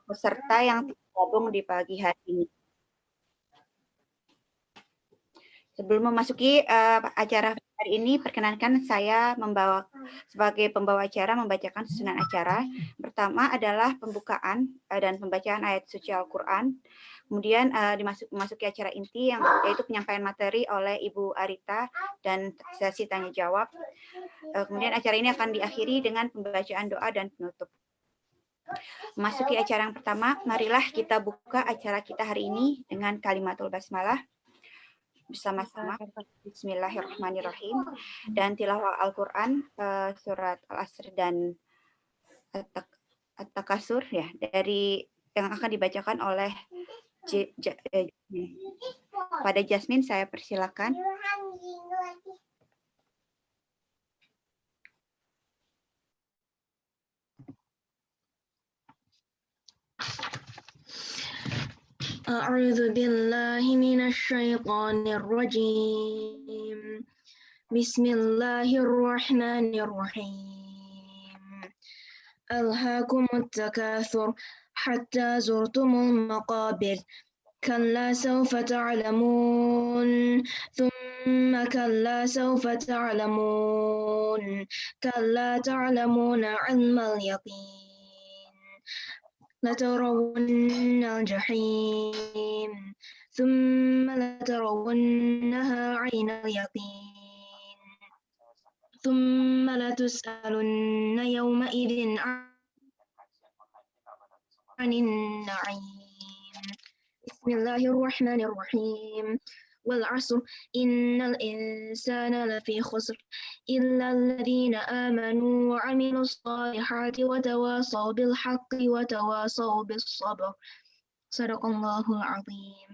peserta yang tergabung di pagi hari ini. Sebelum memasuki acara hari ini, perkenankan saya sebagai pembawa acara membacakan susunan acara. Pertama adalah pembukaan dan pembacaan ayat suci Al-Quran. Kemudian memasuki acara inti yaitu penyampaian materi oleh Ibu Arita dan sesi tanya jawab. Kemudian acara ini akan diakhiri dengan pembacaan doa dan penutup. Memasuki acara yang pertama, marilah kita buka acara kita hari ini dengan kalimatul basmalah bersama-sama. Bismillahirrahmanirrahim. Dan tilawah Al-Quran surat Al-Asr dan At-Takasur ya, dari yang akan dibacakan oleh pada Jasmine, saya persilakan. A'udzu billahi minasy syaithanir rajim. Bismillahirrahmanirrahim. Alhaakumut takatsur hatta zurtumul maqabir. Kalla sawfa ta'lamun. Thumma kalla sawfa ta'lamun. Kalla ta'lamuna 'ilmal yaqin. لترون الجحيم ثم لترونها عين اليقين ثم لتسألن يومئذ عن النعيم بسم الله الرحمن الرحيم والعصر إن الإنسان لفي خسر إلا الذين آمنوا وعملوا الصالحات وتواصوا بالحق وتواصوا بالصبر صدق الله العظيم.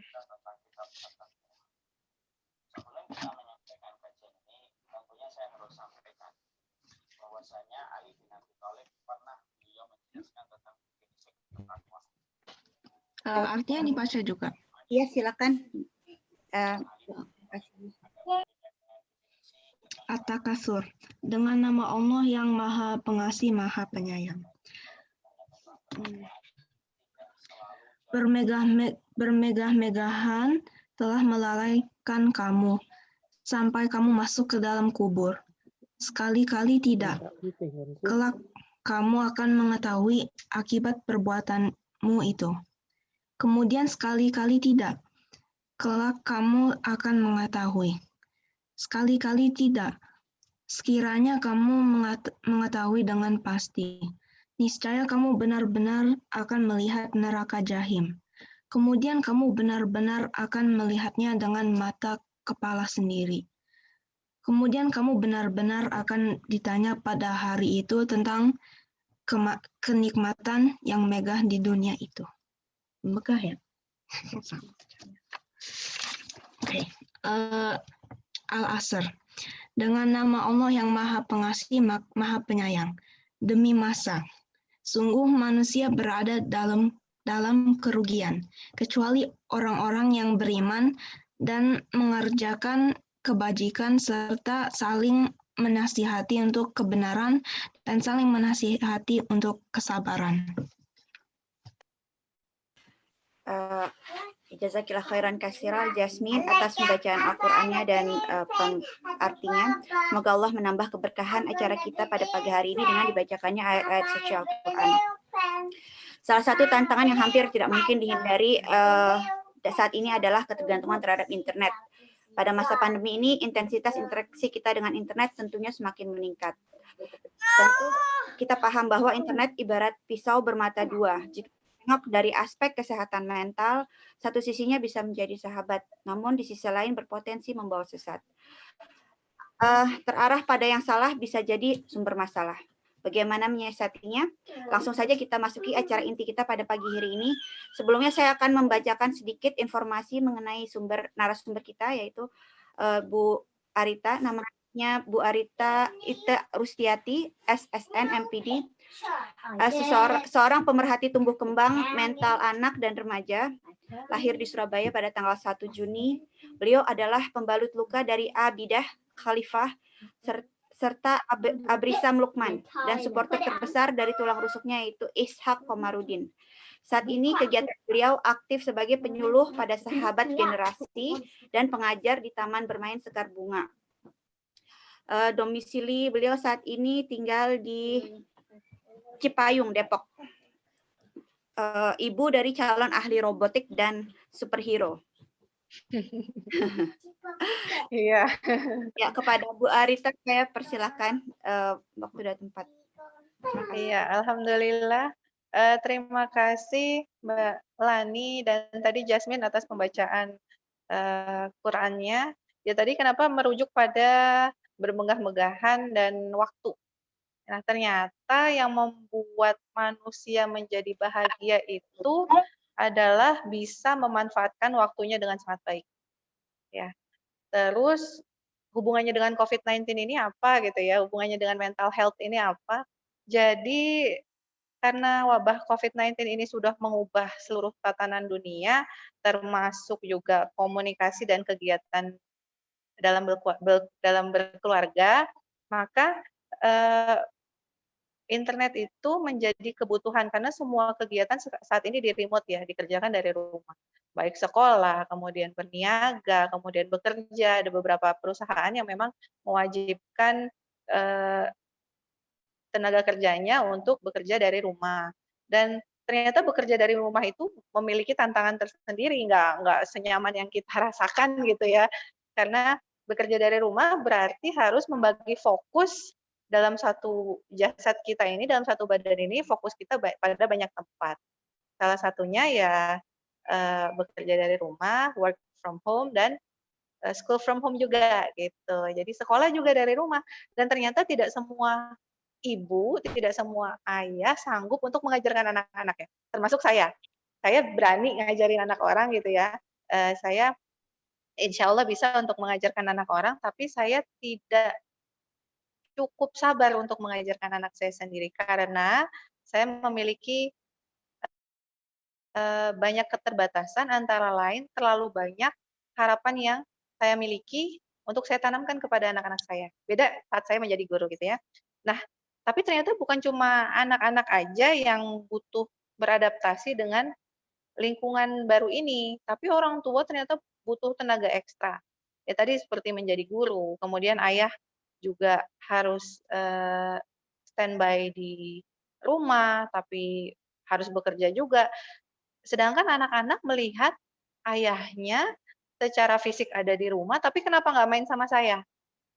Sebelum kita menyampaikan kajian ini, tentunya saya harus sampaikan bahwasanya Ali bin Abi Thalib pernah beliau menjelaskan tentang definisi takwa. Artinya dibaca juga. Iya, silakan. At-Takasur, dengan nama Allah yang Maha Pengasih, Maha Penyayang. Bermegah-megahan telah melalaikan kamu sampai kamu masuk ke dalam kubur. Sekali-kali tidak. Kelak kamu akan mengetahui akibat perbuatanmu itu. Kemudian sekali-kali tidak. Kelak kamu akan mengetahui. Sekali-kali tidak. Sekiranya kamu mengetahui dengan pasti, niscaya kamu benar-benar akan melihat neraka Jahim. Kemudian kamu benar-benar akan melihatnya dengan mata kepala sendiri. Kemudian kamu benar-benar akan ditanya pada hari itu tentang kenikmatan yang megah di dunia itu. Megah ya? Oke. Al-Asr. Dengan nama Allah yang Maha Pengasih, Maha Penyayang. Demi masa, sungguh manusia berada dalam kerugian, kecuali orang-orang yang beriman dan mengerjakan kebajikan serta saling menasihati untuk kebenaran dan saling menasihati untuk kesabaran. Jazakillah khairan katsira Jasmine atas pembacaan Al-Qur'annya dan artinya. Semoga Allah menambah keberkahan acara kita pada pagi hari ini dengan dibacakannya ayat-ayat suci Al-Qur'an. Salah satu tantangan yang hampir tidak mungkin dihindari saat ini adalah ketergantungan terhadap internet. Pada masa pandemi ini, intensitas interaksi kita dengan internet tentunya semakin meningkat. Tentu kita paham bahwa internet ibarat pisau bermata dua. Jika dari aspek kesehatan mental, satu sisinya bisa menjadi sahabat, namun di sisi lain berpotensi membawa sesat. Terarah pada yang salah bisa jadi sumber masalah. Bagaimana menyiasatinya? Langsung saja kita masuki acara inti kita pada pagi hari ini. Sebelumnya saya akan membacakan sedikit informasi mengenai narasumber kita, yaitu Bu Arita, namanya Bu Arita Ita Rustiati, SSN MPD, seorang pemerhati tumbuh kembang mental anak dan remaja, lahir di Surabaya pada tanggal 1 Juni. Beliau adalah pembalut luka dari Abidah Khalifah serta Abrisam Lukman, dan supporter terbesar dari tulang rusuknya yaitu Ishak Komarudin. Saat ini kegiatan beliau aktif sebagai penyuluh pada sahabat generasi dan pengajar di Taman Bermain Sekar Bunga. Domisili beliau saat ini tinggal di Cipayung, Depok. Ibu dari calon ahli robotik dan superhero. Iya. Ya, kepada Bu Arita saya persilakan waktu dan tempat. Iya, alhamdulillah. Terima kasih Mbak Lani dan tadi Jasmine atas pembacaan Qurannya. Ya tadi kenapa merujuk pada bermegah-megahan dan waktu. Nah, ternyata yang membuat manusia menjadi bahagia itu adalah bisa memanfaatkan waktunya dengan sangat baik. Ya. Terus hubungannya dengan COVID-19 ini apa gitu ya? Hubungannya dengan mental health ini apa? Jadi karena wabah COVID-19 ini sudah mengubah seluruh tatanan dunia, termasuk juga komunikasi dan kegiatan dalam berkeluarga, maka internet itu menjadi kebutuhan karena semua kegiatan saat ini di remote ya, dikerjakan dari rumah. Baik sekolah, kemudian berniaga, kemudian bekerja, ada beberapa perusahaan yang memang mewajibkan tenaga kerjanya untuk bekerja dari rumah. Dan ternyata bekerja dari rumah itu memiliki tantangan tersendiri, nggak senyaman yang kita rasakan gitu ya. Karena bekerja dari rumah berarti harus membagi fokus dalam satu jasad kita ini, dalam satu badan ini, fokus kita pada banyak tempat. Salah satunya ya bekerja dari rumah, work from home, dan school from home juga gitu. Jadi sekolah juga dari rumah. Dan ternyata tidak semua ibu, tidak semua ayah sanggup untuk mengajarkan anak-anaknya, termasuk saya. Saya berani ngajarin anak orang gitu ya. Saya insya Allah bisa untuk mengajarkan anak orang, tapi saya tidak cukup sabar untuk mengajarkan anak saya sendiri karena saya memiliki banyak keterbatasan, antara lain terlalu banyak harapan yang saya miliki untuk saya tanamkan kepada anak-anak saya. Beda saat saya menjadi guru gitu ya. Nah, tapi ternyata bukan cuma anak-anak aja yang butuh beradaptasi dengan lingkungan baru ini, tapi orang tua ternyata butuh tenaga ekstra. Ya tadi seperti menjadi guru, kemudian ayah juga harus standby di rumah, tapi harus bekerja juga. Sedangkan anak-anak melihat ayahnya secara fisik ada di rumah, tapi kenapa nggak main sama saya?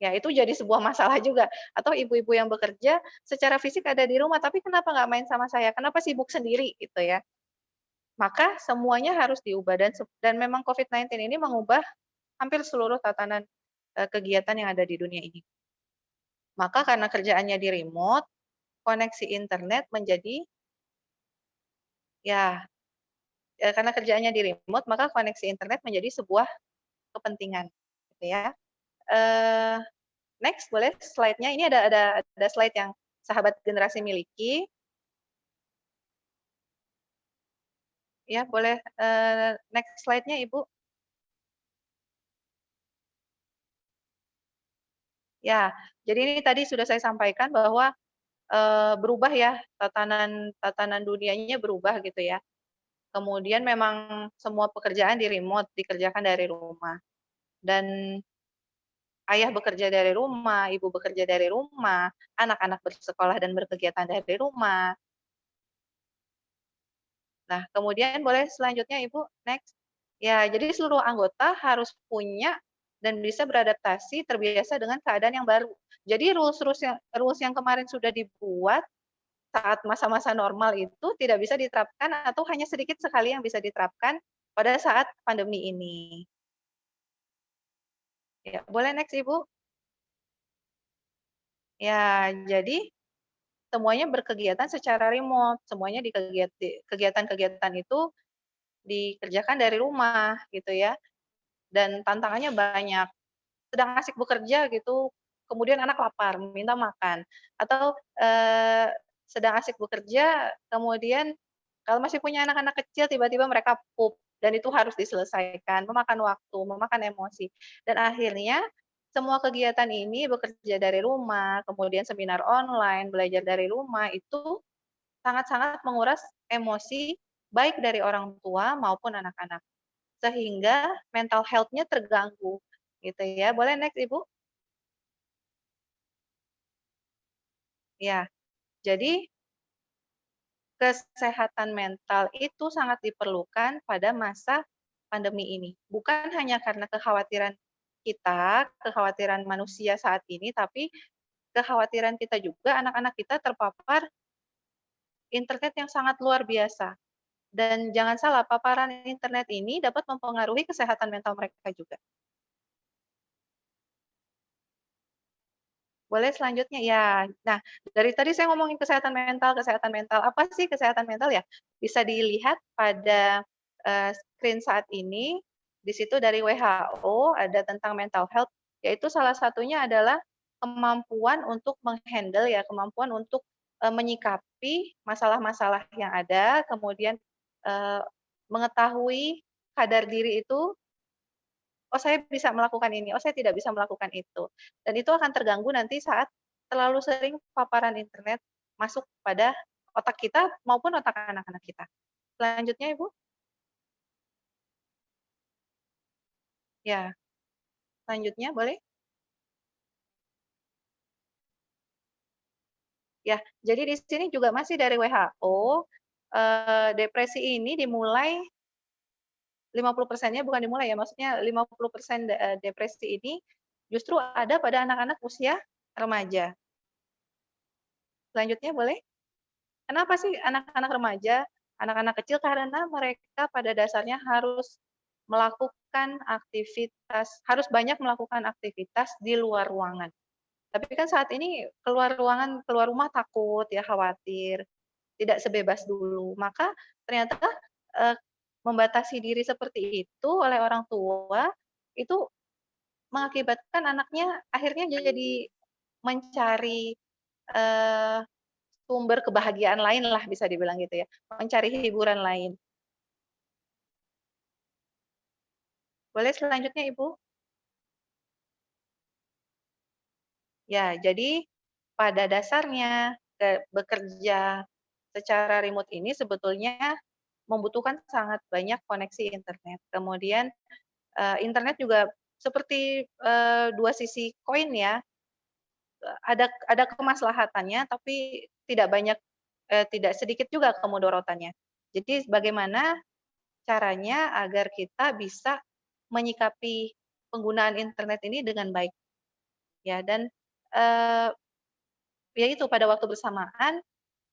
Ya itu jadi sebuah masalah juga. Atau ibu-ibu yang bekerja secara fisik ada di rumah, tapi kenapa nggak main sama saya? Kenapa sibuk sendiri gitu ya? Maka semuanya harus diubah dan memang COVID-19 ini mengubah hampir seluruh tatanan kegiatan yang ada di dunia ini. Maka karena kerjaannya di remote, koneksi internet menjadi ya karena kerjaannya di remote, maka koneksi internet menjadi sebuah kepentingan, gitu ya. Next, boleh slide-nya. Ini ada slide yang sahabat generasi miliki. Ya, boleh next slide-nya, Ibu. Ya, jadi ini tadi sudah saya sampaikan bahwa berubah ya, tatanan dunianya berubah gitu ya. Kemudian memang semua pekerjaan di remote, dikerjakan dari rumah. Dan ayah bekerja dari rumah, ibu bekerja dari rumah, anak-anak bersekolah dan berkegiatan dari rumah. Nah, kemudian boleh selanjutnya Ibu, next. Ya, jadi seluruh anggota harus punya dan bisa beradaptasi terbiasa dengan keadaan yang baru. Jadi rules yang kemarin sudah dibuat saat masa-masa normal itu tidak bisa diterapkan atau hanya sedikit sekali yang bisa diterapkan pada saat pandemi ini. Ya, boleh next Ibu. Ya, jadi semuanya berkegiatan secara remote, semuanya di kegiatan-kegiatan itu dikerjakan dari rumah gitu ya. Dan tantangannya banyak. Sedang asik bekerja gitu, kemudian anak lapar, minta makan. Atau sedang asik bekerja, kemudian kalau masih punya anak-anak kecil tiba-tiba mereka pup dan itu harus diselesaikan, memakan waktu, memakan emosi. Dan akhirnya semua kegiatan ini bekerja dari rumah, kemudian seminar online, belajar dari rumah itu sangat-sangat menguras emosi baik dari orang tua maupun anak-anak. Sehingga mental health-nya terganggu gitu ya. Boleh next Ibu? Ya. Jadi kesehatan mental itu sangat diperlukan pada masa pandemi ini. Bukan hanya karena kekhawatiran kita, kekhawatiran manusia saat ini, tapi kekhawatiran kita juga anak-anak kita terpapar internet yang sangat luar biasa. Dan jangan salah, paparan internet ini dapat mempengaruhi kesehatan mental mereka juga. Boleh selanjutnya? Ya. Nah, dari tadi saya ngomongin kesehatan mental, kesehatan mental. Apa sih kesehatan mental ya? Bisa dilihat pada screen saat ini. Di situ dari WHO ada tentang mental health, yaitu salah satunya adalah kemampuan untuk menghandle ya, kemampuan untuk menyikapi masalah-masalah yang ada, kemudian mengetahui kadar diri itu, oh saya bisa melakukan ini, oh saya tidak bisa melakukan itu. Dan itu akan terganggu nanti saat terlalu sering paparan internet masuk pada otak kita maupun otak anak-anak kita. Selanjutnya Ibu. Ya, selanjutnya boleh? Ya, jadi di sini juga masih dari WHO, depresi ini dimulai 50%-nya bukan dimulai ya, maksudnya 50% depresi ini justru ada pada anak-anak usia remaja. Selanjutnya boleh? Kenapa sih anak-anak remaja, anak-anak kecil? Karena mereka pada dasarnya harus melakukan aktivitas, harus banyak melakukan aktivitas di luar ruangan. Tapi kan saat ini keluar ruangan, keluar rumah takut ya, khawatir, tidak sebebas dulu. Maka ternyata membatasi diri seperti itu oleh orang tua itu mengakibatkan anaknya akhirnya jadi mencari sumber kebahagiaan lain lah bisa dibilang gitu ya, mencari hiburan lain. Boleh selanjutnya Ibu? Ya, jadi pada dasarnya bekerja secara remote ini sebetulnya membutuhkan sangat banyak koneksi internet. Kemudian internet juga seperti dua sisi koin ya, ada kemaslahatannya tapi tidak banyak, tidak sedikit juga kemudorotannya. Jadi bagaimana caranya agar kita bisa menyikapi penggunaan internet ini dengan baik ya, dan ya itu pada waktu bersamaan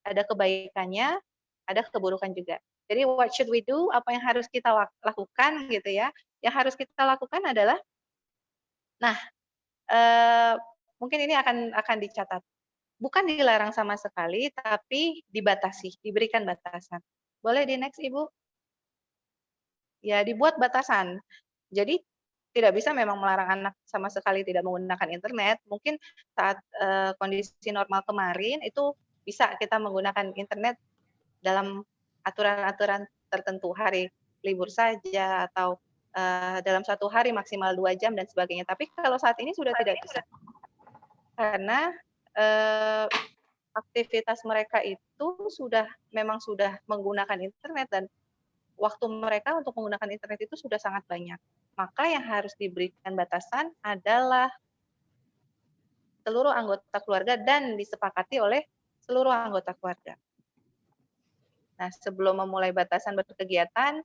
ada kebaikannya, ada keburukan juga. Jadi what should we do? Apa yang harus kita lakukan gitu ya? Yang harus kita lakukan adalah, nah mungkin ini akan dicatat. Bukan dilarang sama sekali, tapi dibatasi, diberikan batasan. Boleh di next Ibu? Ya dibuat batasan. Jadi tidak bisa memang melarang anak sama sekali tidak menggunakan internet. Mungkin saat kondisi normal kemarin itu bisa kita menggunakan internet dalam aturan-aturan tertentu, hari libur saja atau dalam satu hari maksimal 2 jam dan sebagainya. Tapi kalau saat ini sudah tidak bisa. Karena aktivitas mereka itu memang sudah menggunakan internet dan waktu mereka untuk menggunakan internet itu sudah sangat banyak. Maka yang harus diberikan batasan adalah seluruh anggota keluarga dan disepakati oleh seluruh anggota keluarga. Nah, sebelum memulai batasan berkegiatan,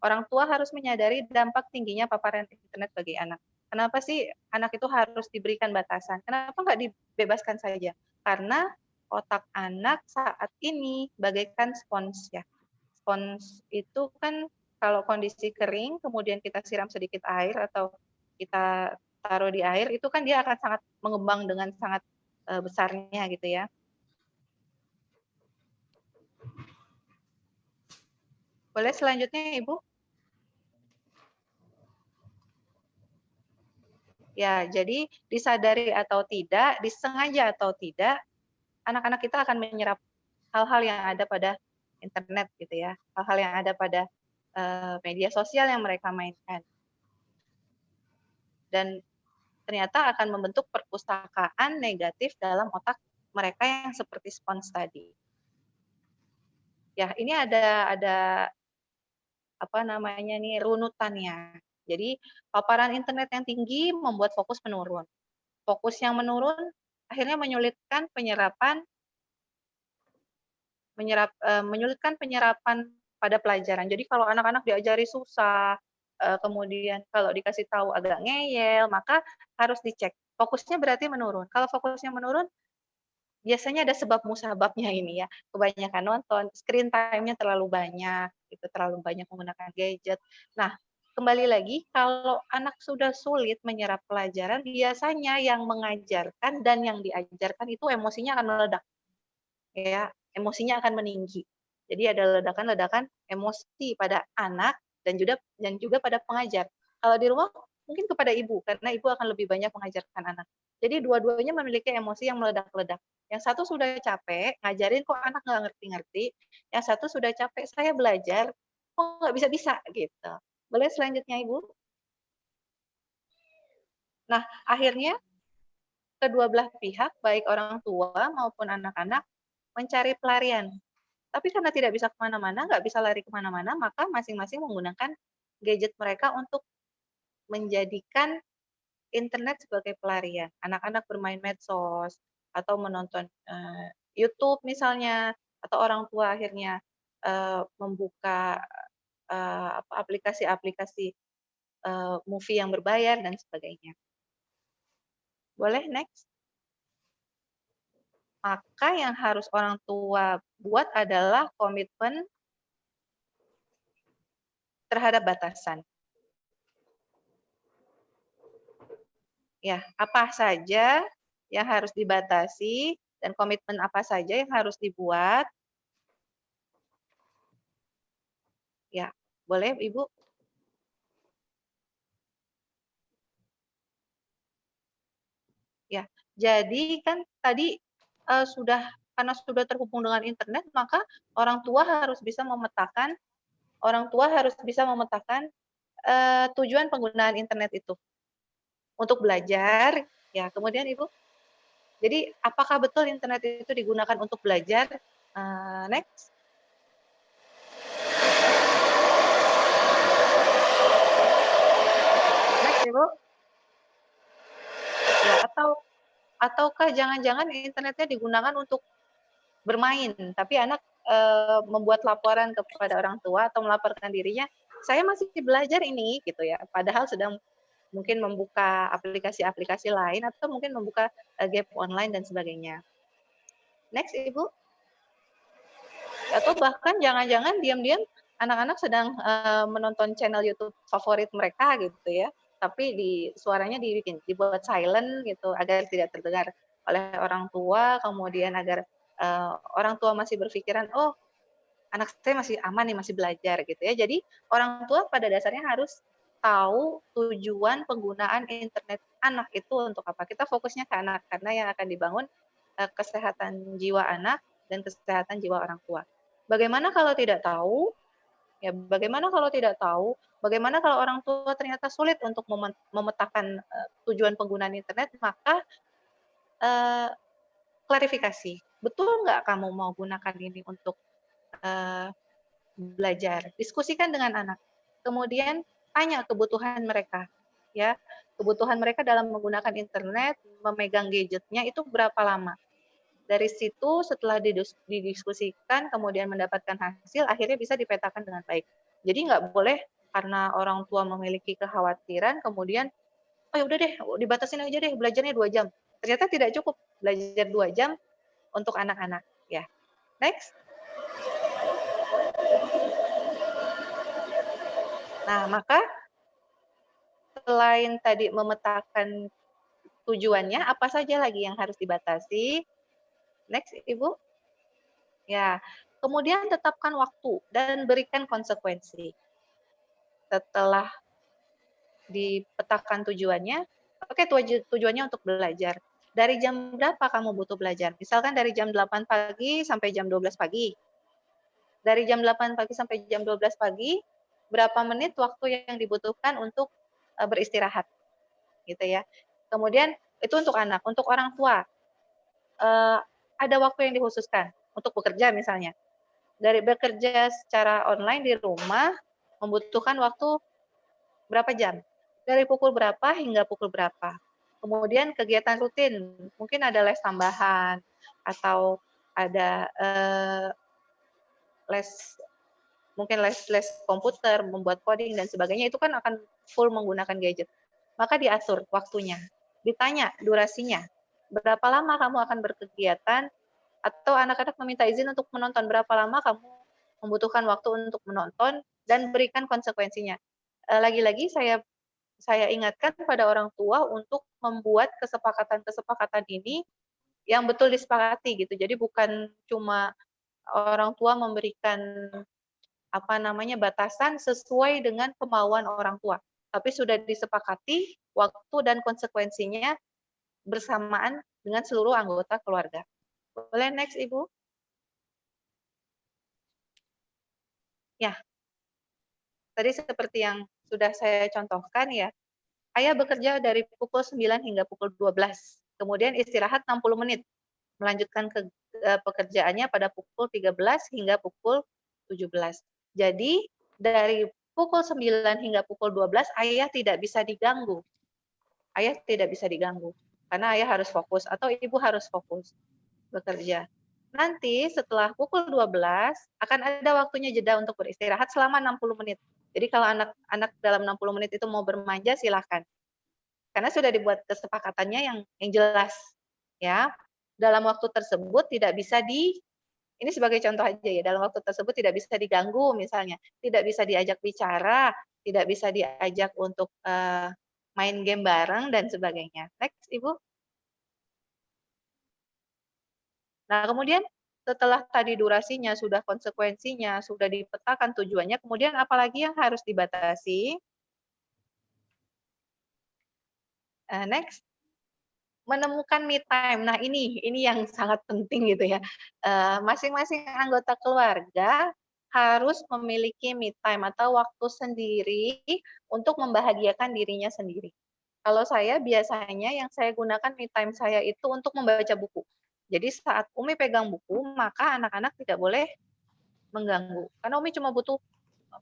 orang tua harus menyadari dampak tingginya paparan internet bagi anak. Kenapa sih anak itu harus diberikan batasan? Kenapa nggak dibebaskan saja? Karena otak anak saat ini bagaikan spons ya. Spons itu kan kalau kondisi kering, kemudian kita siram sedikit air atau kita taruh di air, itu kan dia akan sangat mengembang dengan sangat besarnya gitu ya. Boleh selanjutnya Ibu? Ya, jadi disadari atau tidak, disengaja atau tidak, anak-anak kita akan menyerap hal-hal yang ada pada internet gitu ya, hal-hal yang ada pada media sosial yang mereka mainkan. Dan ternyata akan membentuk perpustakaan negatif dalam otak mereka yang seperti spons tadi. Ya, ini ada apa namanya nih, runutannya. Jadi, paparan internet yang tinggi membuat fokus menurun. Fokus yang menurun akhirnya menyulitkan penyerapan pada pelajaran. Jadi kalau anak-anak diajari susah, kemudian kalau dikasih tahu agak ngeyel, maka harus dicek. Fokusnya berarti menurun. Kalau fokusnya menurun, biasanya ada sebab musababnya ini ya. Kebanyakan nonton, screen time-nya terlalu banyak, itu terlalu banyak menggunakan gadget. Nah, kembali lagi, kalau anak sudah sulit menyerap pelajaran, biasanya yang mengajarkan dan yang diajarkan itu emosinya akan meledak. Ya, emosinya akan meninggi. Jadi ada ledakan-ledakan emosi pada anak dan juga pada pengajar. Kalau di rumah mungkin kepada ibu, karena ibu akan lebih banyak mengajarkan anak. Jadi dua-duanya memiliki emosi yang meledak-ledak. Yang satu sudah capek, ngajarin kok anak nggak ngerti-ngerti. Yang satu sudah capek, saya belajar, kok nggak bisa-bisa gitu. Boleh selanjutnya Ibu? Nah, akhirnya kedua belah pihak, baik orang tua maupun anak-anak, mencari pelarian. Tapi karena tidak bisa kemana-mana, nggak bisa lari kemana-mana, maka masing-masing menggunakan gadget mereka untuk menjadikan internet sebagai pelarian. Anak-anak bermain medsos, atau menonton YouTube misalnya, atau orang tua akhirnya membuka aplikasi-aplikasi movie yang berbayar dan sebagainya. Boleh next? Maka yang harus orang tua buat adalah komitmen terhadap batasan. Ya, apa saja yang harus dibatasi dan komitmen apa saja yang harus dibuat. Ya, boleh Ibu? Ya, jadi kan tadi karena sudah terhubung dengan internet, maka orang tua harus bisa memetakan tujuan penggunaan internet itu untuk belajar. Ya, kemudian Ibu, jadi apakah betul internet itu digunakan untuk belajar? Next. Next, Ibu. Ya, ataukah jangan-jangan internetnya digunakan untuk bermain, tapi anak membuat laporan kepada orang tua atau melaporkan dirinya, saya masih belajar ini, gitu ya. Padahal sedang mungkin membuka aplikasi-aplikasi lain atau mungkin membuka game online dan sebagainya. Next, Ibu. Atau bahkan jangan-jangan diam-diam anak-anak sedang menonton channel YouTube favorit mereka gitu ya, tapi suaranya dibuat silent gitu agar tidak terdengar oleh orang tua, kemudian agar orang tua masih berpikiran, oh anak saya masih aman nih, masih belajar gitu ya. Jadi orang tua pada dasarnya harus tahu tujuan penggunaan internet anak itu untuk apa. Kita fokusnya ke anak karena yang akan dibangun kesehatan jiwa anak dan kesehatan jiwa orang tua. Bagaimana kalau tidak tahu? Ya, bagaimana kalau tidak tahu? Bagaimana kalau orang tua ternyata sulit untuk memetakan tujuan penggunaan internet? Maka klarifikasi. Betul nggak kamu mau gunakan ini untuk belajar? Diskusikan dengan anak. Kemudian tanya kebutuhan mereka. Ya, kebutuhan mereka dalam menggunakan internet, memegang gadgetnya itu berapa lama? Dari situ setelah didiskusikan kemudian mendapatkan hasil, akhirnya bisa dipetakan dengan baik. Jadi nggak boleh karena orang tua memiliki kekhawatiran kemudian, oh ya udah deh dibatasin aja deh belajarnya 2 jam. Ternyata tidak cukup belajar 2 jam untuk anak-anak ya. Next. Nah, maka selain tadi memetakan tujuannya, apa saja lagi yang harus dibatasi? Next, Ibu. Ya, kemudian tetapkan waktu dan berikan konsekuensi. Setelah dipetakan tujuannya, oke tujuannya untuk belajar. Dari jam berapa kamu butuh belajar? Misalkan dari jam 8 pagi sampai jam 12 pagi. Dari jam 8 pagi sampai jam 12 pagi, berapa menit waktu yang dibutuhkan untuk beristirahat? Gitu ya. Kemudian itu untuk anak, untuk orang tua ada waktu yang dikhususkan untuk bekerja misalnya. Dari bekerja secara online di rumah membutuhkan waktu berapa jam? Dari pukul berapa hingga pukul berapa? Kemudian kegiatan rutin, mungkin ada les tambahan atau ada mungkin les komputer, membuat coding dan sebagainya, itu kan akan full menggunakan gadget. Maka diatur waktunya, ditanya durasinya, berapa lama kamu akan berkegiatan, atau anak-anak meminta izin untuk menonton, berapa lama kamu membutuhkan waktu untuk menonton, dan berikan konsekuensinya. Lagi-lagi saya ingatkan pada orang tua untuk membuat kesepakatan-kesepakatan ini yang betul disepakati gitu. Jadi bukan cuma orang tua memberikan batasan sesuai dengan kemauan orang tua, tapi sudah disepakati waktu dan konsekuensinya bersamaan dengan seluruh anggota keluarga. Boleh next, Ibu? Ya, tadi seperti yang sudah saya contohkan ya, ayah bekerja dari pukul 9 hingga pukul 12, kemudian istirahat 60 menit, melanjutkan pekerjaannya pada pukul 13 hingga pukul 17. Jadi, dari pukul 9 hingga pukul 12, ayah tidak bisa diganggu. Ayah tidak bisa diganggu, karena ayah harus fokus, atau ibu harus fokus bekerja. Nanti setelah pukul 12 akan ada waktunya jeda untuk beristirahat selama 60 menit. Jadi kalau anak-anak dalam 60 menit itu mau bermanja, silahkan. Karena sudah dibuat kesepakatannya yang jelas. Ya, dalam waktu tersebut tidak bisa ini sebagai contoh aja ya, dalam waktu tersebut tidak bisa diganggu misalnya, tidak bisa diajak bicara, tidak bisa diajak untuk main game bareng dan sebagainya. Next, Ibu. Nah, kemudian setelah tadi durasinya, sudah konsekuensinya, sudah dipetakan tujuannya, kemudian apalagi yang harus dibatasi? Next, menemukan me time. Nah, ini yang sangat penting gitu ya. Masing-masing anggota keluarga harus memiliki me time atau waktu sendiri untuk membahagiakan dirinya sendiri. Kalau saya biasanya yang saya gunakan me time saya itu untuk membaca buku. Jadi saat Umi pegang buku, maka anak-anak tidak boleh mengganggu. Karena Umi cuma butuh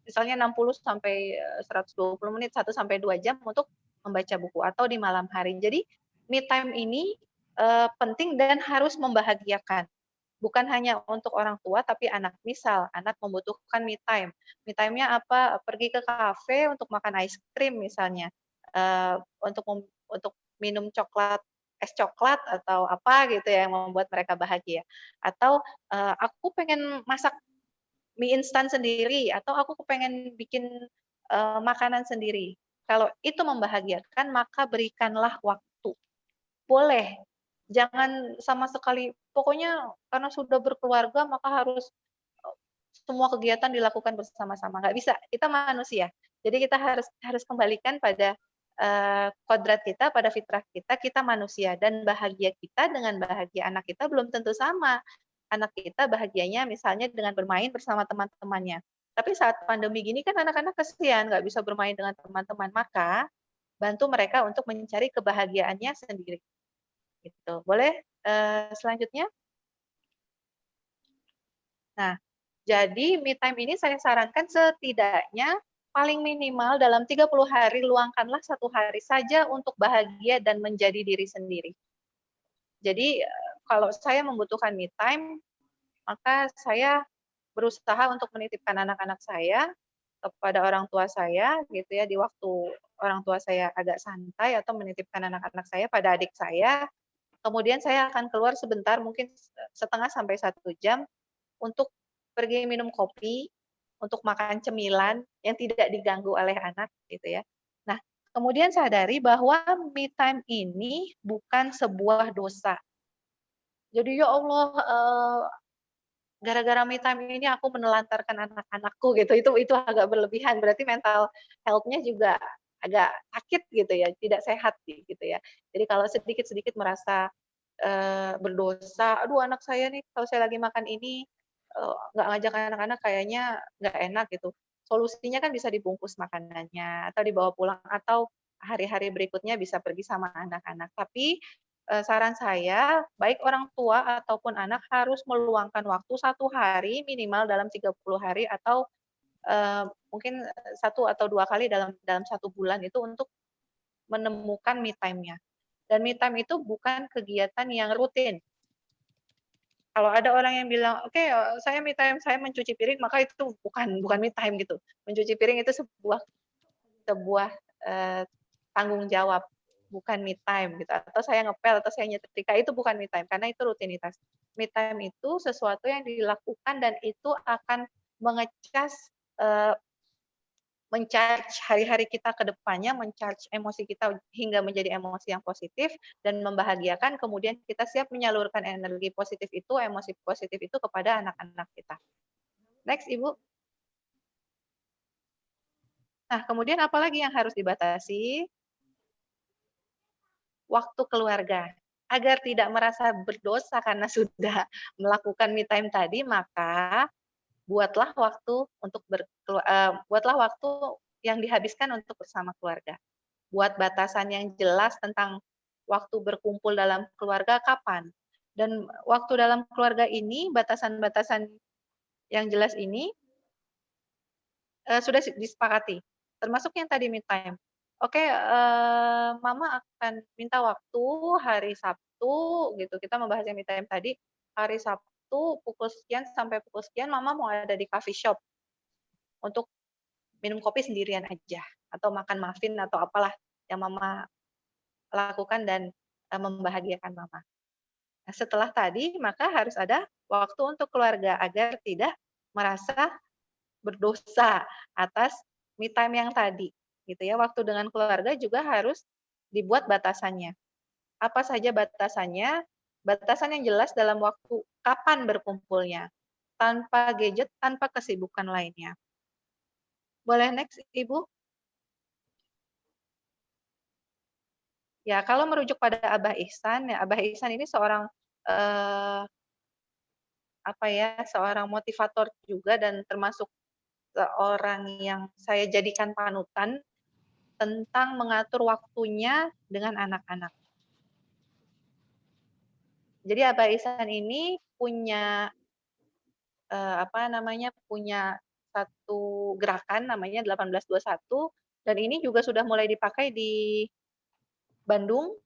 misalnya 60 sampai 120 menit, 1 sampai 2 jam untuk membaca buku atau di malam hari. Jadi me time ini penting dan harus membahagiakan. Bukan hanya untuk orang tua tapi anak. Misal anak membutuhkan me time. Me time-nya apa? Pergi ke kafe untuk makan ice cream misalnya. Untuk minum es coklat atau apa gitu ya yang membuat mereka bahagia. Atau aku pengen masak mie instan sendiri atau aku pengen bikin makanan sendiri. Kalau itu membahagiakan, maka berikanlah waktu. Boleh, jangan sama sekali, pokoknya karena sudah berkeluarga maka harus semua kegiatan dilakukan bersama-sama. Nggak bisa, kita manusia. Jadi kita harus kembalikan pada kodrat kita, pada fitrah kita, kita manusia. Dan bahagia kita dengan bahagia anak kita belum tentu sama. Anak kita bahagianya misalnya dengan bermain bersama teman-temannya. Tapi saat pandemi gini kan anak-anak kesian, nggak bisa bermain dengan teman-teman. Maka bantu mereka untuk mencari kebahagiaannya sendiri. Gitu. Boleh selanjutnya? Nah, jadi me time ini saya sarankan setidaknya paling minimal dalam 30 hari luangkanlah 1 hari saja untuk bahagia dan menjadi diri sendiri. Jadi kalau saya membutuhkan me time, maka saya berusaha untuk menitipkan anak-anak saya kepada orang tua saya gitu ya, di waktu orang tua saya agak santai atau menitipkan anak-anak saya pada adik saya. Kemudian saya akan keluar sebentar mungkin setengah sampai 1 jam untuk pergi minum kopi, untuk makan cemilan yang tidak diganggu oleh anak gitu ya. Nah, kemudian sadari bahwa me time ini bukan sebuah dosa. Jadi ya Allah, gara-gara me time ini aku menelantarkan anak-anakku gitu, itu agak berlebihan, berarti mental health-nya juga agak sakit gitu ya, tidak sehat gitu ya. Jadi kalau sedikit-sedikit merasa berdosa, aduh anak saya nih kalau saya lagi makan ini nggak ngajak anak-anak kayaknya nggak enak gitu. Solusinya kan bisa dibungkus makanannya atau dibawa pulang atau hari-hari berikutnya bisa pergi sama anak-anak. Tapi saran saya, baik orang tua ataupun anak harus meluangkan waktu 1 hari minimal dalam 30 hari atau mungkin 1 atau 2 kali dalam 1 bulan itu untuk menemukan me time-nya. Dan me time itu bukan kegiatan yang rutin. Kalau ada orang yang bilang, oke, saya me time, saya mencuci piring, maka itu bukan me time gitu. Mencuci piring itu sebuah tanggung jawab, bukan me time gitu. Atau saya ngepel atau saya nyetrika itu bukan me time karena itu rutinitas. Me time itu sesuatu yang dilakukan dan itu akan mengecas men-charge hari-hari kita ke depannya, men-charge emosi kita hingga menjadi emosi yang positif dan membahagiakan, kemudian kita siap menyalurkan energi positif itu, emosi positif itu kepada anak-anak kita. Next, Ibu. Nah, kemudian apa lagi yang harus dibatasi? Waktu keluarga. Agar tidak merasa berdosa karena sudah melakukan me time tadi, maka buatlah waktu untuk buatlah waktu yang dihabiskan untuk bersama keluarga. Buat batasan yang jelas tentang waktu berkumpul dalam keluarga kapan. Dan waktu dalam keluarga ini, batasan-batasan yang jelas ini sudah disepakati. Termasuk yang tadi me time. Oke, mama akan minta waktu hari Sabtu gitu. Kita membahas yang me time tadi, hari Sabtu pukul sekian sampai pukul sekian mama mau ada di coffee shop untuk minum kopi sendirian aja atau makan muffin atau apalah yang mama lakukan dan membahagiakan mama. Nah, setelah tadi maka harus ada waktu untuk keluarga agar tidak merasa berdosa atas me time yang tadi gitu ya. Waktu dengan keluarga juga harus dibuat batasannya. Apa saja batasannya? Batasan yang jelas dalam waktu kapan berkumpulnya, tanpa gadget, tanpa kesibukan lainnya. Boleh next, Ibu? Ya, kalau merujuk pada Abah Ihsan, ya Abah Ihsan ini seorang seorang motivator juga dan termasuk seorang yang saya jadikan panutan tentang mengatur waktunya dengan anak-anak. Jadi Abah Ihsan ini punya punya satu gerakan namanya 1821 dan ini juga sudah mulai dipakai di Bandung,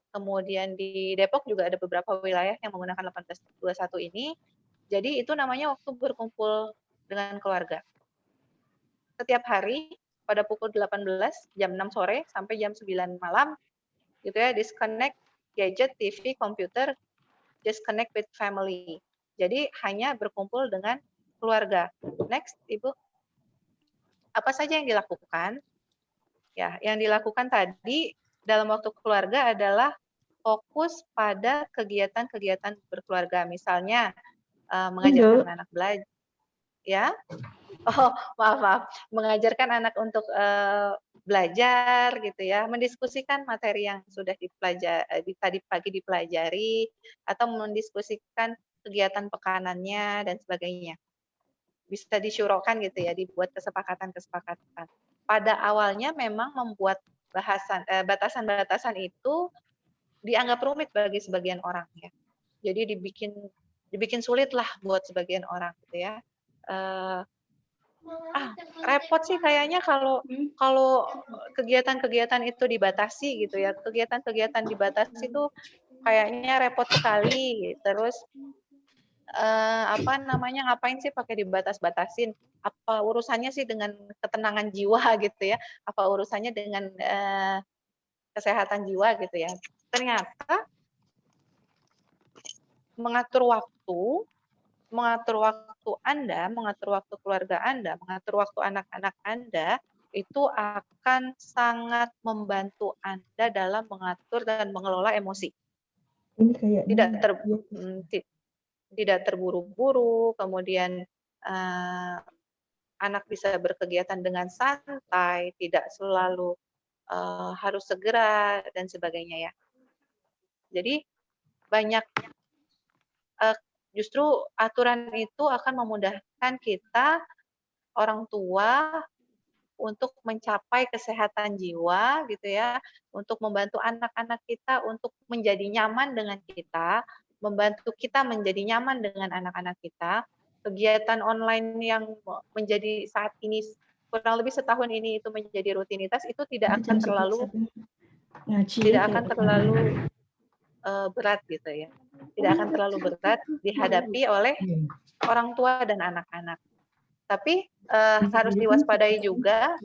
kemudian di Depok juga ada beberapa wilayah yang menggunakan 1821 ini. Jadi itu namanya waktu berkumpul dengan keluarga. Setiap hari pada pukul 18 jam 6 sore sampai jam 9 malam gitu ya, disconnect gadget, TV, komputer, just connect with family. Jadi hanya berkumpul dengan keluarga. Next, Ibu. Apa saja yang dilakukan? Ya, yang dilakukan tadi dalam waktu keluarga adalah fokus pada kegiatan-kegiatan berkeluarga. Misalnya mengajarkan anak belajar, ya. Oh, maaf. Mengajarkan anak untuk belajar gitu ya, mendiskusikan materi yang sudah tadi pagi dipelajari atau mendiskusikan kegiatan pekanannya dan sebagainya. Bisa disyurokan gitu ya, dibuat kesepakatan-kesepakatan. Pada awalnya memang membuat batasan-batasan itu dianggap rumit bagi sebagian orang ya. Jadi dibikin sulit lah buat sebagian orang gitu ya. Repot sih kayaknya kalau kegiatan-kegiatan itu dibatasi gitu ya. Kegiatan-kegiatan dibatasi itu kayaknya repot sekali. Terus ngapain sih pakai dibatas-batasin? Apa urusannya sih dengan ketenangan jiwa gitu ya? Apa urusannya dengan kesehatan jiwa gitu ya? Ternyata mengatur waktu Anda, mengatur waktu keluarga Anda, mengatur waktu anak-anak Anda, itu akan sangat membantu Anda dalam mengatur dan mengelola emosi. Tidak terburu-buru, kemudian anak bisa berkegiatan dengan santai, tidak selalu harus segera, dan sebagainya ya. Jadi banyak justru aturan itu akan memudahkan kita orang tua untuk mencapai kesehatan jiwa gitu ya, untuk membantu anak-anak kita untuk menjadi nyaman dengan kita, membantu kita menjadi nyaman dengan anak-anak kita. Kegiatan online yang menjadi saat ini kurang lebih setahun ini itu menjadi rutinitas, itu tidak akan terlalu berat gitu ya. Tidak akan terlalu berat dihadapi oleh orang tua dan anak-anak. Tapi harus diwaspadai juga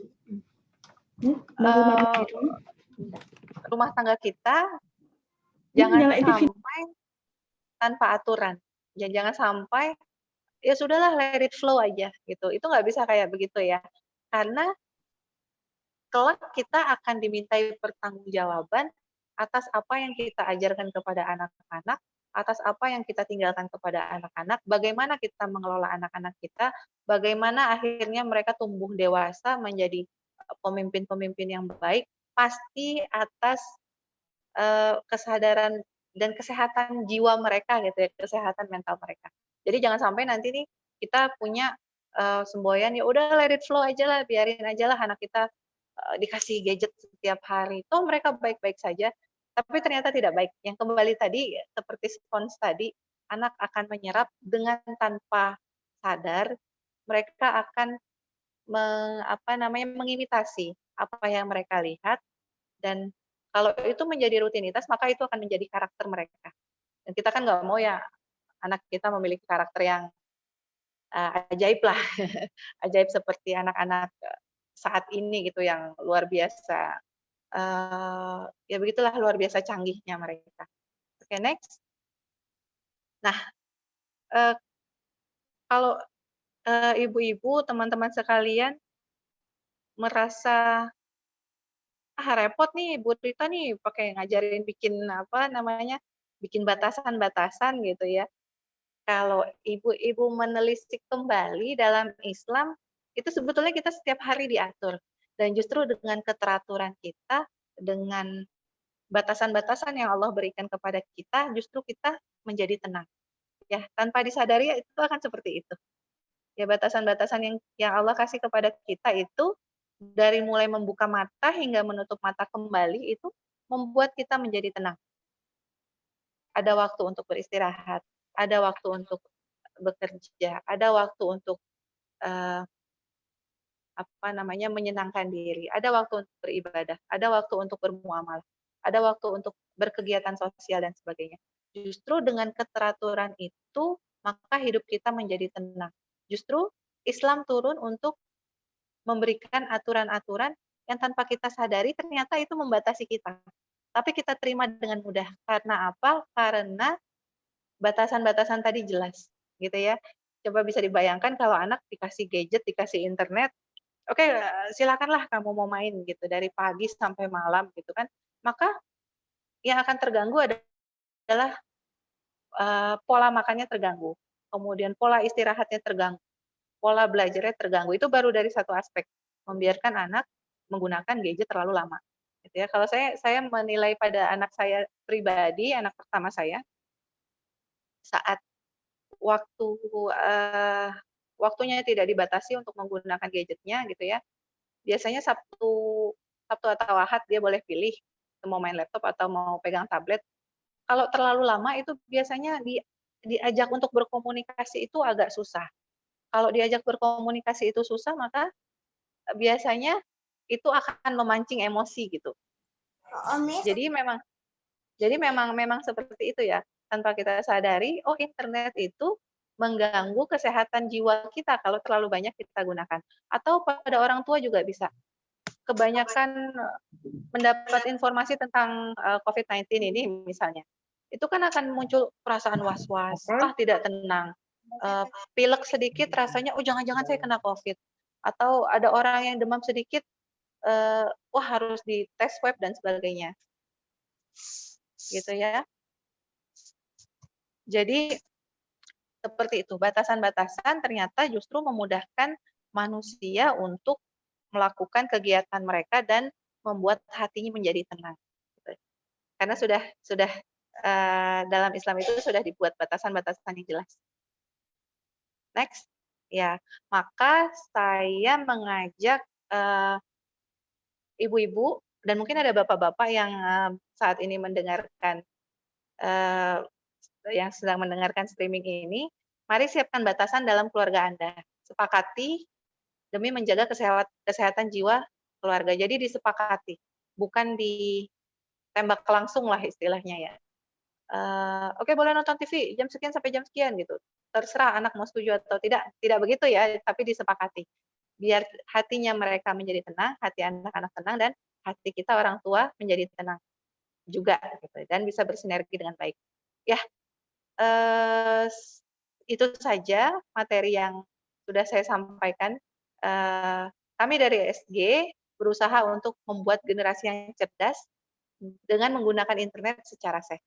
rumah tangga kita jangan sampai tanpa aturan. Ya jangan sampai ya sudahlah let it flow aja gitu. Itu nggak bisa kayak begitu ya. Karena kelak kita akan dimintai pertanggungjawaban atas apa yang kita ajarkan kepada anak-anak, atas apa yang kita tinggalkan kepada anak-anak, bagaimana kita mengelola anak-anak kita, bagaimana akhirnya mereka tumbuh dewasa menjadi pemimpin-pemimpin yang baik, pasti atas kesadaran dan kesehatan jiwa mereka gitu ya, kesehatan mental mereka. Jadi jangan sampai nanti nih kita punya semboyan ya udah let it flow aja lah, biarin aja lah anak kita dikasih gadget setiap hari. Toh mereka baik-baik saja, tapi ternyata tidak baik. Yang kembali tadi seperti spons tadi, anak akan menyerap dengan tanpa sadar, mereka akan mengimitasi apa yang mereka lihat, dan kalau itu menjadi rutinitas, maka itu akan menjadi karakter mereka. Dan kita kan nggak mau ya anak kita memiliki karakter yang ajaib lah, ajaib seperti anak-anak saat ini gitu yang luar biasa. Ya begitulah luar biasa canggihnya mereka. Oke, next. Nah, kalau ibu-ibu, teman-teman sekalian merasa repot nih Bu Rita nih pakai ngajarin bikin bikin batasan-batasan gitu ya. Kalau ibu-ibu menelisik kembali dalam Islam, itu sebetulnya kita setiap hari diatur. Dan justru dengan keteraturan kita, dengan batasan-batasan yang Allah berikan kepada kita, justru kita menjadi tenang. Ya, tanpa disadari itu akan seperti itu. Ya, batasan-batasan yang Allah kasih kepada kita itu dari mulai membuka mata hingga menutup mata kembali itu membuat kita menjadi tenang. Ada waktu untuk beristirahat, ada waktu untuk bekerja, ada waktu untuk menyenangkan diri, ada waktu untuk beribadah, ada waktu untuk bermuamalah, ada waktu untuk berkegiatan sosial dan sebagainya. Justru dengan keteraturan itu, maka hidup kita menjadi tenang. Justru Islam turun untuk memberikan aturan-aturan yang tanpa kita sadari ternyata itu membatasi kita. Tapi kita terima dengan mudah. Karena apa? Karena batasan-batasan tadi jelas, gitu ya. Coba bisa dibayangkan kalau anak dikasih gadget, dikasih internet, oke, silakanlah kamu mau main gitu dari pagi sampai malam gitu kan. Maka yang akan terganggu adalah pola makannya terganggu, kemudian pola istirahatnya terganggu, pola belajarnya terganggu. Itu baru dari satu aspek, membiarkan anak menggunakan gadget terlalu lama. Gitu ya. Kalau saya menilai pada anak saya pribadi, anak pertama saya, saat waktunya tidak dibatasi untuk menggunakan gadgetnya gitu ya. Biasanya Sabtu atau Ahad dia boleh pilih mau main laptop atau mau pegang tablet. Kalau terlalu lama itu biasanya diajak untuk berkomunikasi itu agak susah. Kalau diajak berkomunikasi itu susah, maka biasanya itu akan memancing emosi gitu. Jadi memang seperti itu ya. Tanpa kita sadari, oh internet itu mengganggu kesehatan jiwa kita kalau terlalu banyak kita gunakan. Atau pada orang tua juga bisa. Kebanyakan mendapat informasi tentang COVID-19 ini misalnya. Itu kan akan muncul perasaan was-was, tidak tenang. Pilek sedikit rasanya, oh jangan-jangan saya kena COVID. Atau ada orang yang demam sedikit, wah harus dites swab dan sebagainya. Gitu ya. Jadi seperti itu, batasan-batasan ternyata justru memudahkan manusia untuk melakukan kegiatan mereka dan membuat hatinya menjadi tenang. Karena sudah dalam Islam itu sudah dibuat batasan-batasan yang jelas. Next, ya, maka saya mengajak eh, ibu-ibu dan mungkin ada bapak-bapak yang saat ini mendengarkan, yang sedang mendengarkan streaming ini, mari siapkan batasan dalam keluarga Anda. Sepakati demi menjaga kesehatan jiwa keluarga. Jadi disepakati, bukan ditembak langsung lah istilahnya ya. Oke, boleh nonton TV jam sekian sampai jam sekian gitu. Terserah anak mau setuju atau tidak begitu ya, tapi disepakati. Biar hatinya mereka menjadi tenang, hati anak-anak tenang, dan hati kita orang tua menjadi tenang juga gitu, dan bisa bersinergi dengan baik. Ya, itu saja materi yang sudah saya sampaikan. Kami dari SG berusaha untuk membuat generasi yang cerdas dengan menggunakan internet secara sehat.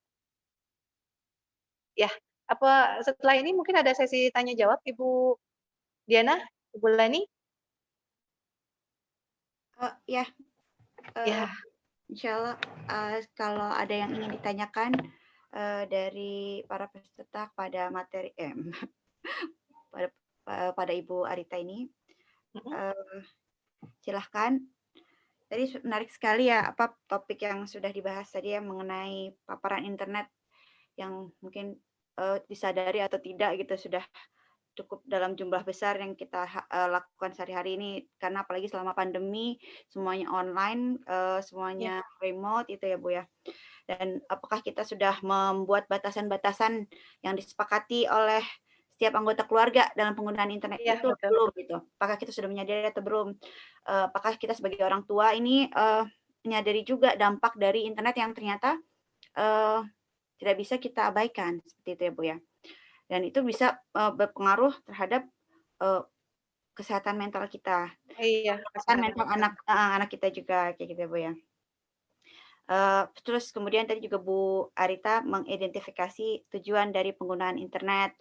Ya, apa setelah ini mungkin ada sesi tanya jawab, Ibu Diana, Ibu Lani? Ya, Ya, insya Allah kalau ada yang ingin ditanyakan dari para peserta pada materi pada Ibu Arita ini, silahkan. Tadi menarik sekali ya apa topik yang sudah dibahas tadi ya mengenai paparan internet yang mungkin disadari atau tidak gitu sudah cukup dalam jumlah besar yang kita lakukan sehari-hari ini, karena apalagi selama pandemi semuanya online, semuanya remote itu ya Bu ya. Dan apakah kita sudah membuat batasan-batasan yang disepakati oleh setiap anggota keluarga dalam penggunaan internet Iya, itu betul. belum gitu? Apakah kita sudah menyadari atau belum? Apakah kita sebagai orang tua ini menyadari juga dampak dari internet yang ternyata tidak bisa kita abaikan seperti itu ya Bu ya. Dan itu bisa berpengaruh terhadap kesehatan mental kita, Iya, kesehatan mental anak kita juga kayak gitu ya Bu ya. Terus kemudian tadi juga Bu Arita mengidentifikasi tujuan dari penggunaan internet.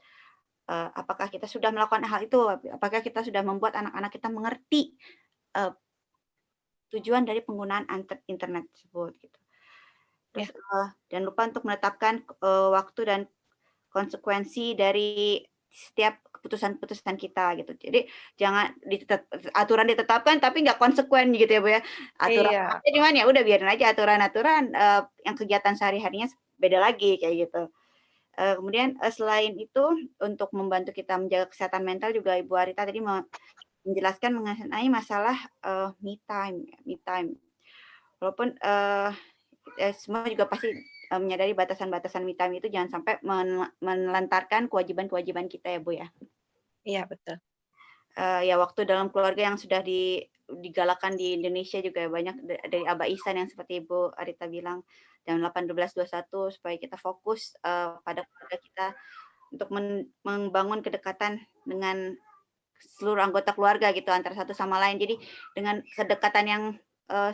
Apakah kita sudah melakukan hal itu? Apakah kita sudah membuat anak-anak kita mengerti tujuan dari penggunaan internet tersebut gitu. Terus jangan lupa untuk menetapkan waktu dan konsekuensi dari setiap keputusan-keputusan kita gitu. Jadi jangan aturan ditetapkan tapi nggak konsekuen gitu ya Bu ya. Aturan aja cuman ya udah biarin aja aturan-aturan yang kegiatan sehari-harinya beda lagi kayak gitu. Kemudian selain itu untuk membantu kita menjaga kesehatan mental juga Ibu Arita tadi menjelaskan mengenai masalah me time. Walaupun semua juga pasti menyadari batasan-batasan me time itu jangan sampai menelantarkan kewajiban-kewajiban kita ya Bu ya. Iya, betul. Ya waktu dalam keluarga yang sudah digalakan di Indonesia juga banyak dari Aba Ihsan yang seperti Ibu Arita bilang jam 18.21 supaya kita fokus pada keluarga kita untuk membangun kedekatan dengan seluruh anggota keluarga gitu antara satu sama lain. Jadi dengan kedekatan yang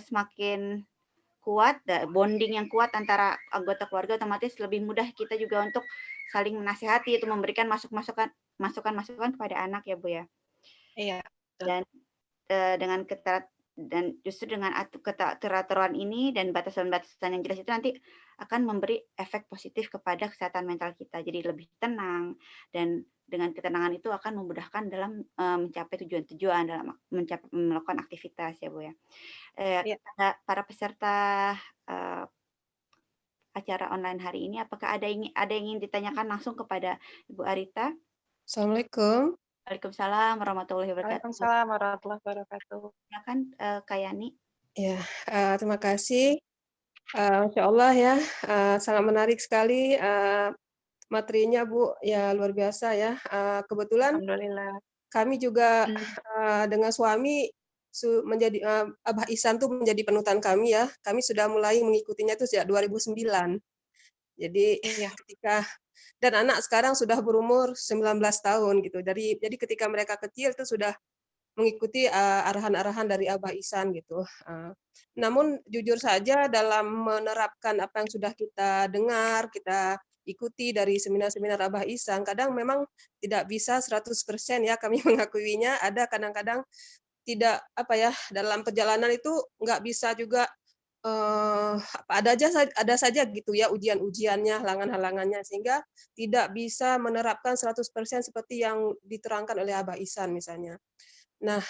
semakin kuat, bonding yang kuat antara anggota keluarga, otomatis lebih mudah kita juga untuk saling menasihati, itu memberikan masukan-masukan kepada anak ya Bu ya. Iya. Dan dengan justru dengan keteraturan ini dan batasan-batasan yang jelas itu nanti akan memberi efek positif kepada kesehatan mental kita. Jadi lebih tenang, dan dengan ketenangan itu akan memudahkan dalam mencapai tujuan-tujuan, dalam melakukan aktivitas ya Bu ya. Para peserta acara online hari ini, apakah ada yang ingin ditanyakan langsung kepada Ibu Arita? Assalamualaikum. Waalaikumsalam warahmatullahi wabarakatuh. Waalaikumsalam warahmatullahi wabarakatuh. Silakan Kak Yani. Ya, terima kasih. Masya Allah ya, sangat menarik sekali materinya Bu, ya luar biasa ya. Kebetulan Alhamdulillah. kami juga dengan suami menjadi Abah Ihsan tuh menjadi panutan kami ya. Kami sudah mulai mengikutinya itu sejak 2009. Jadi ketika dan anak sekarang sudah berumur 19 tahun gitu. Jadi ketika mereka kecil itu sudah mengikuti arahan-arahan dari Abah Ihsan gitu. Namun jujur saja dalam menerapkan apa yang sudah kita dengar, kita ikuti dari seminar-seminar Abah Ihsan, kadang memang tidak bisa 100% ya kami mengakuinya. Ada kadang-kadang tidak dalam perjalanan itu nggak bisa juga ada saja gitu ya ujian-ujiannya, halangan-halangannya, sehingga tidak bisa menerapkan 100% seperti yang diterangkan oleh Abah Ihsan misalnya. Nah,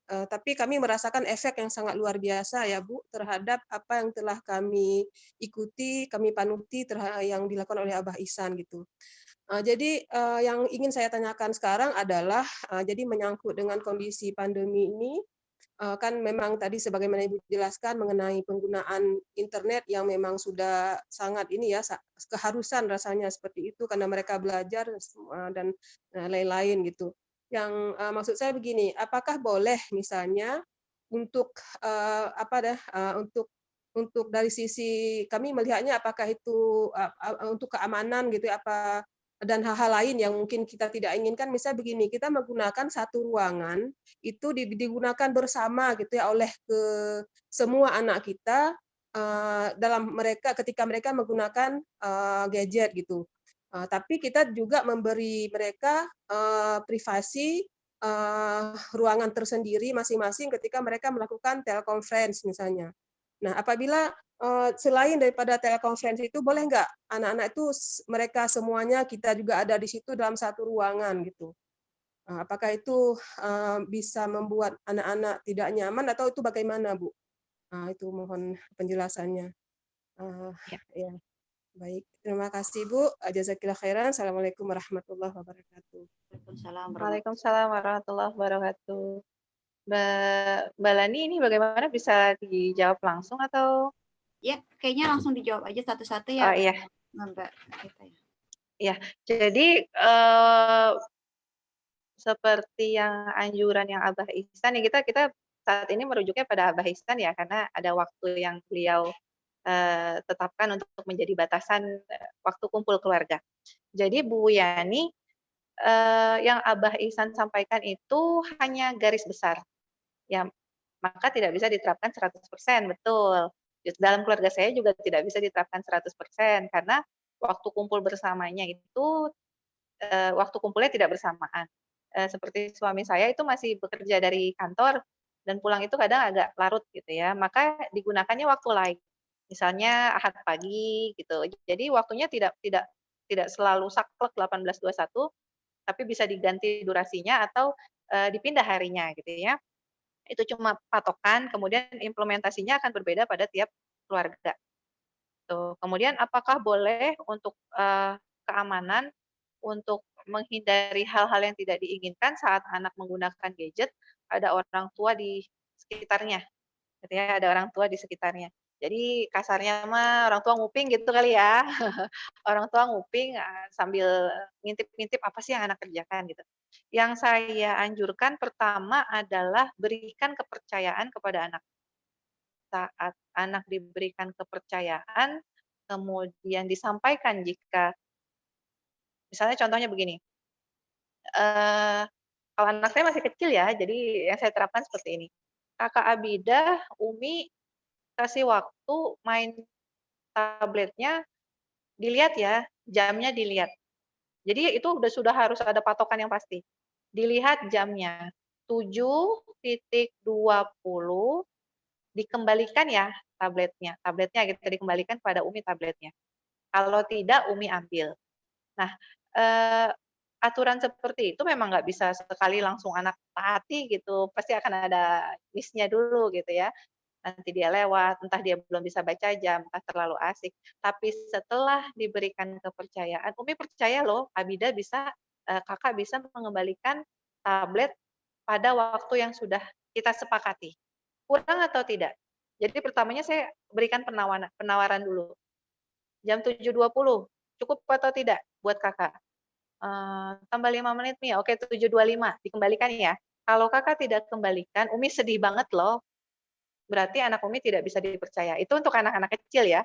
Tapi kami merasakan efek yang sangat luar biasa ya Bu, terhadap apa yang telah kami ikuti, kami panuti yang dilakukan oleh Abah Ihsan gitu. Jadi yang ingin saya tanyakan sekarang adalah jadi menyangkut dengan kondisi pandemi ini, kan memang tadi sebagaimana Ibu jelaskan mengenai penggunaan internet yang memang sudah sangat ini ya, keharusan rasanya seperti itu karena mereka belajar dan lain-lain gitu. Yang maksud saya begini, apakah boleh misalnya untuk untuk dari sisi kami melihatnya apakah itu untuk keamanan gitu ya, apa dan hal-hal lain yang mungkin kita tidak inginkan, misalnya begini, kita menggunakan satu ruangan itu digunakan bersama gitu ya oleh semua anak kita dalam ketika mereka menggunakan gadget gitu. Tapi kita juga memberi mereka privasi ruangan tersendiri masing-masing ketika mereka melakukan teleconference misalnya. Nah, apabila selain daripada telekonferensi itu boleh nggak anak-anak itu mereka semuanya kita juga ada di situ dalam satu ruangan gitu. Apakah itu bisa membuat anak-anak tidak nyaman atau itu bagaimana, Bu? Itu mohon penjelasannya. Ya. Ya, baik. Terima kasih, Bu. Jazakillah khairan. Assalamualaikum warahmatullahi wabarakatuh. Waalaikumsalam warahmatullahi wabarakatuh. Mbak Lani ini bagaimana, bisa dijawab langsung atau? Ya, kayaknya langsung dijawab aja satu-satu ya. Oh iya. Mbak Kita ya. Ya, jadi seperti yang anjuran yang Abah Ihsan ya, kita saat ini merujuknya pada Abah Ihsan ya, karena ada waktu yang beliau tetapkan untuk menjadi batasan waktu kumpul keluarga. Jadi Bu Yani, yang Abah Ihsan sampaikan itu hanya garis besar. Ya, maka tidak bisa diterapkan 100%, betul. Dalam keluarga saya juga tidak bisa diterapkan 100%, karena waktu kumpul bersamanya itu, waktu kumpulnya tidak bersamaan. Seperti suami saya itu masih bekerja dari kantor, dan pulang itu kadang agak larut gitu ya, maka digunakannya waktu lain. Misalnya Ahad pagi gitu, jadi waktunya tidak selalu saklek 18.21, tapi bisa diganti durasinya atau dipindah harinya gitu ya. Itu cuma patokan, kemudian implementasinya akan berbeda pada tiap keluarga. Tuh. Kemudian apakah boleh untuk keamanan, untuk menghindari hal-hal yang tidak diinginkan saat anak menggunakan gadget, ada orang tua di sekitarnya, gitu ya, ada orang tua di sekitarnya. Jadi kasarnya mah orang tua nguping gitu kali ya. Orang tua nguping sambil ngintip-ngintip apa sih yang anak kerjakan gitu. Yang saya anjurkan pertama adalah berikan kepercayaan kepada anak. Saat anak diberikan kepercayaan, kemudian disampaikan jika misalnya contohnya begini, kalau anak saya masih kecil ya, jadi yang saya terapkan seperti ini. Kakak Abidah, Umi kasih waktu main tabletnya, dilihat ya, jamnya dilihat. Jadi itu sudah harus ada patokan yang pasti. Dilihat jamnya, 7.20 dikembalikan ya tabletnya. Tabletnya kita dikembalikan pada Umi tabletnya. Kalau tidak, Umi ambil. Nah, aturan seperti itu memang nggak bisa sekali langsung anak taati gitu. Pasti akan ada miss-nya dulu gitu ya. Nanti dia lewat, entah dia belum bisa baca jam, entah terlalu asik. Tapi setelah diberikan kepercayaan, Umi percaya loh, Abida bisa, kakak bisa mengembalikan tablet pada waktu yang sudah kita sepakati. Kurang atau tidak? Jadi pertamanya saya berikan penawaran dulu. Jam 7.20, cukup atau tidak buat kakak? Tambah 5 menit nih, oke 7.25, dikembalikan ya. Kalau kakak tidak kembalikan, Umi sedih banget loh. Berarti anak Umi tidak bisa dipercaya. Itu untuk anak-anak kecil ya.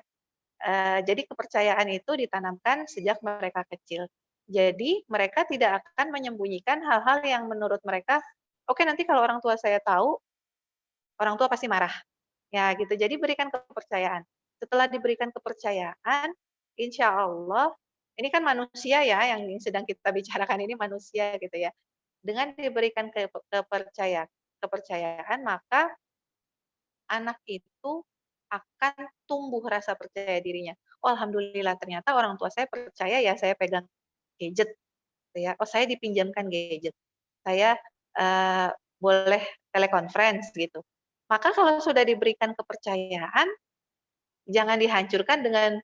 Jadi kepercayaan itu ditanamkan sejak mereka kecil. Jadi mereka tidak akan menyembunyikan hal-hal yang menurut mereka, oke nanti kalau orang tua saya tahu, orang tua pasti marah. Ya gitu, jadi berikan kepercayaan. Setelah diberikan kepercayaan, insya Allah, ini kan manusia ya, yang sedang kita bicarakan ini manusia gitu ya. Dengan diberikan kepercayaan, maka anak itu akan tumbuh rasa percaya dirinya. Oh, alhamdulillah ternyata orang tua saya percaya ya saya pegang gadget. Ya. Oh, saya dipinjamkan gadget. Saya boleh telekonferensi gitu. Maka kalau sudah diberikan kepercayaan, jangan dihancurkan dengan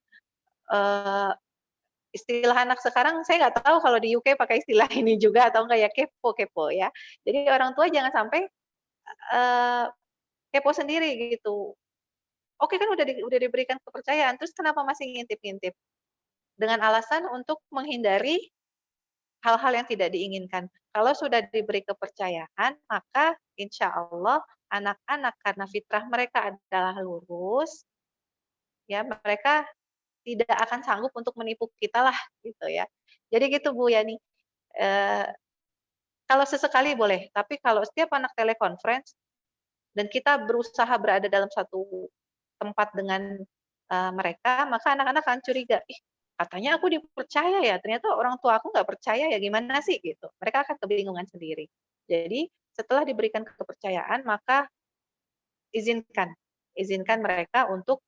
istilah anak sekarang, saya nggak tahu kalau di UK pakai istilah ini juga atau enggak ya, kepo-kepo ya. Jadi orang tua jangan sampai kepo sendiri gitu. Oke kan udah diberikan kepercayaan, terus kenapa masih ngintip-ngintip? Dengan alasan untuk menghindari hal-hal yang tidak diinginkan. Kalau sudah diberi kepercayaan, maka insya Allah anak-anak karena fitrah mereka adalah lurus, ya mereka tidak akan sanggup untuk menipu kita lah gitu ya. Jadi gitu Bu Yani. Kalau sesekali boleh, tapi kalau setiap anak telekonferensi dan kita berusaha berada dalam satu tempat dengan mereka, maka anak-anak akan curiga, ih katanya aku dipercaya ya, ternyata orang tua aku nggak percaya ya, gimana sih gitu. Mereka akan kebingungan sendiri. Jadi setelah diberikan kepercayaan, maka izinkan mereka untuk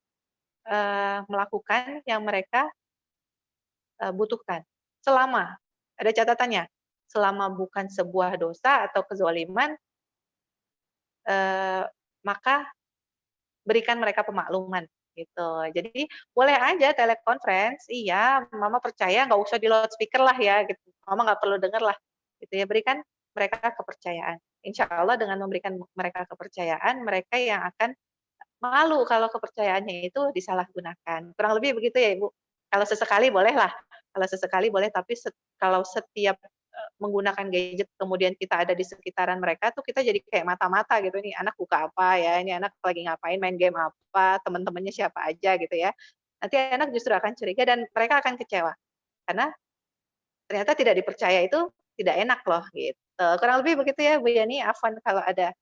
melakukan yang mereka butuhkan. Selama, ada catatannya, selama bukan sebuah dosa atau kezaliman, maka berikan mereka pemakluman gitu. Jadi boleh aja telekonferensi, iya, mama percaya nggak usah di loudspeaker lah ya, gitu. Mama nggak perlu denger lah, gitu ya. Berikan mereka kepercayaan. Insya Allah dengan memberikan mereka kepercayaan, mereka yang akan malu kalau kepercayaannya itu disalahgunakan. Kurang lebih begitu ya Ibu. Kalau sesekali boleh lah, kalau sesekali boleh, tapi kalau setiap menggunakan gadget kemudian kita ada di sekitaran mereka tuh kita jadi kayak mata-mata gitu, ini anak buka apa ya, ini anak lagi ngapain, main game apa, teman-temannya siapa aja gitu ya. Nanti anak justru akan curiga dan mereka akan kecewa. Karena ternyata tidak dipercaya itu tidak enak loh gitu. Kurang lebih begitu ya Bu Yani, afwan kalau ada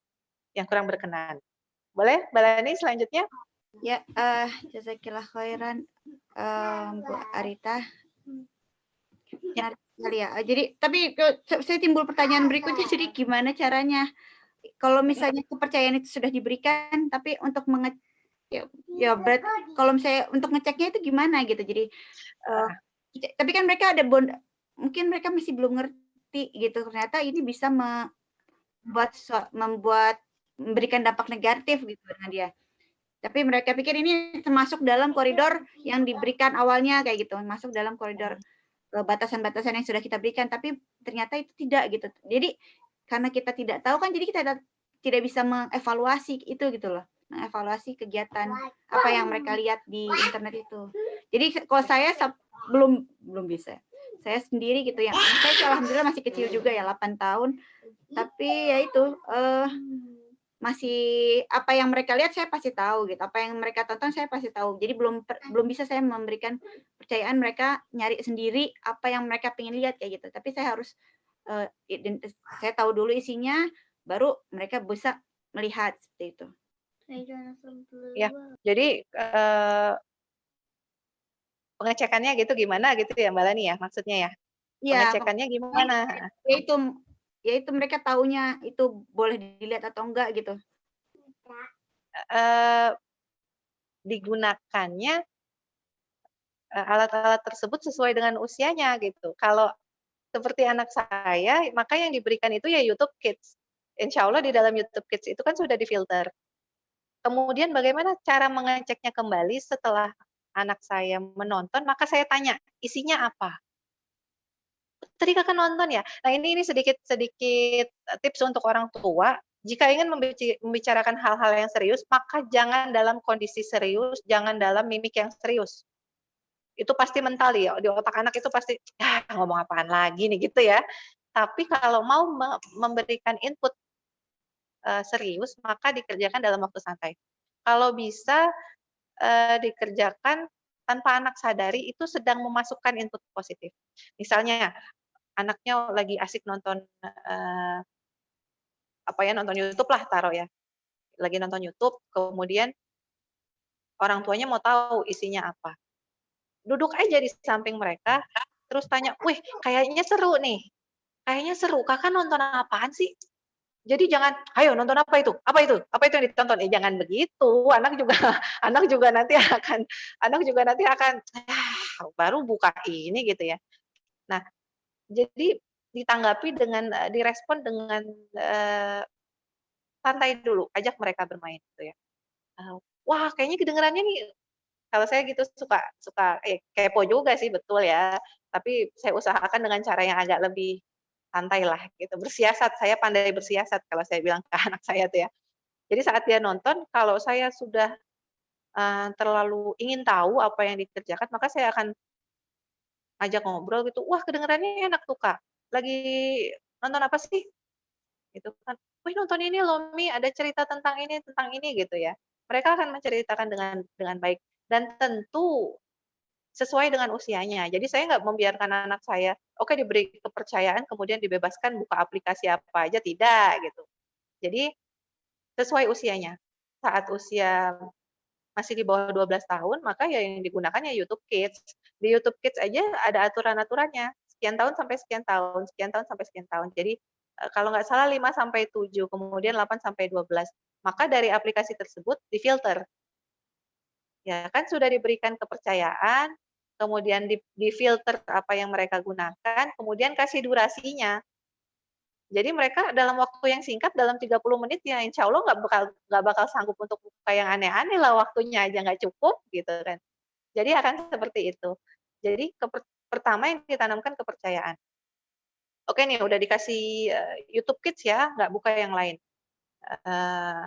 yang kurang berkenan. Boleh Mbak Lani selanjutnya? Ya, jazakillah khairan Bu Arita. Menarik sekali ya. Jadi tapi saya timbul pertanyaan berikutnya, jadi gimana caranya kalau misalnya kepercayaan itu sudah diberikan, tapi untuk ya berarti kalau misalnya untuk ngeceknya itu gimana gitu. Jadi tapi kan mereka ada mungkin mereka masih belum ngerti gitu. Ternyata ini bisa memberikan dampak negatif gitu dengan dia. Tapi mereka pikir ini termasuk dalam koridor yang diberikan awalnya kayak gitu, masuk dalam koridor batasan-batasan yang sudah kita berikan, tapi ternyata itu tidak gitu. Jadi karena kita tidak tahu kan, jadi kita tidak bisa mengevaluasi itu gitu loh, mengevaluasi kegiatan apa yang mereka lihat di internet itu. Jadi kalau saya belum bisa. Saya sendiri gitu yang saya alhamdulillah masih kecil juga ya, 8 tahun. Tapi ya itu masih apa yang mereka lihat saya pasti tahu gitu, apa yang mereka tonton saya pasti tahu. Jadi belum bisa saya memberikan kepercayaan mereka nyari sendiri apa yang mereka pengen lihat kayak gitu. Tapi saya harus saya tahu dulu isinya, baru mereka bisa melihat seperti itu. Ya, jadi pengecekannya gitu gimana gitu ya Mbak Lani ya maksudnya ya? Pengecekannya gimana? Ya itu mereka taunya itu boleh dilihat atau enggak gitu. Digunakannya alat-alat tersebut sesuai dengan usianya gitu. Kalau seperti anak saya, maka yang diberikan itu ya YouTube Kids. Insya Allah di dalam YouTube Kids itu kan sudah difilter. Kemudian bagaimana cara mengeceknya kembali setelah anak saya menonton, maka saya tanya, isinya apa? Tadi Kakak nonton ya? Nah ini sedikit tips untuk orang tua, jika ingin membicarakan hal-hal yang serius, maka jangan dalam kondisi serius, jangan dalam mimik yang serius. Itu pasti mental ya, di otak anak itu pasti, ngomong apaan lagi nih gitu ya. Tapi kalau mau memberikan input serius, maka dikerjakan dalam waktu santai. Kalau bisa dikerjakan tanpa anak sadari, itu sedang memasukkan input positif. Misalnya, anaknya lagi asik nonton nonton YouTube lah taruh ya. Lagi nonton YouTube, kemudian orang tuanya mau tahu isinya apa. Duduk aja di samping mereka, terus tanya, "Wih, kayaknya seru nih. Kayaknya seru. Kakak nonton apaan sih?" Jadi jangan, "Ayo nonton apa itu? Apa itu? Apa itu yang ditonton?" Jangan begitu. Anak juga nanti akan baru buka ini gitu ya. Nah, jadi ditanggapi dengan direspon dengan santai dulu, ajak mereka bermain gitu ya. Wah, kayaknya kedengarannya nih, kalau saya gitu suka suka kepo juga sih, betul ya. Tapi saya usahakan dengan cara yang agak lebih santai lah gitu, bersiasat, saya pandai bersiasat kalau saya bilang ke anak saya tuh ya. Jadi saat dia nonton, kalau saya sudah, terlalu ingin tahu apa yang dikerjakan, maka saya akan ajak ngobrol gitu, "Wah, kedengarannya enak tuh, Kak. Lagi nonton apa sih?" Gitu kan. "Wih, nonton ini loh, Mi, ada cerita tentang ini," gitu ya. Mereka akan menceritakan dengan baik dan tentu sesuai dengan usianya. Jadi saya nggak membiarkan anak saya, oke diberi kepercayaan kemudian dibebaskan buka aplikasi apa aja, tidak gitu. Jadi sesuai usianya. Saat usia masih di bawah 12 tahun, maka ya yang digunakan ya YouTube Kids. Di YouTube Kids aja ada aturan-aturannya, sekian tahun sampai sekian tahun, sekian tahun sampai sekian tahun. Jadi, kalau nggak salah 5 sampai 7, kemudian 8 sampai 12. Maka dari aplikasi tersebut difilter. Ya kan sudah diberikan kepercayaan, kemudian difilter apa yang mereka gunakan, kemudian kasih durasinya. Jadi mereka dalam waktu yang singkat, dalam 30 menit ya insya Allah nggak bakal sanggup untuk buka yang aneh-aneh lah, waktunya aja nggak cukup gitu kan. Jadi akan seperti itu. Jadi pertama yang ditanamkan kepercayaan. Oke nih udah dikasih, YouTube Kids ya, nggak buka yang lain. Eee,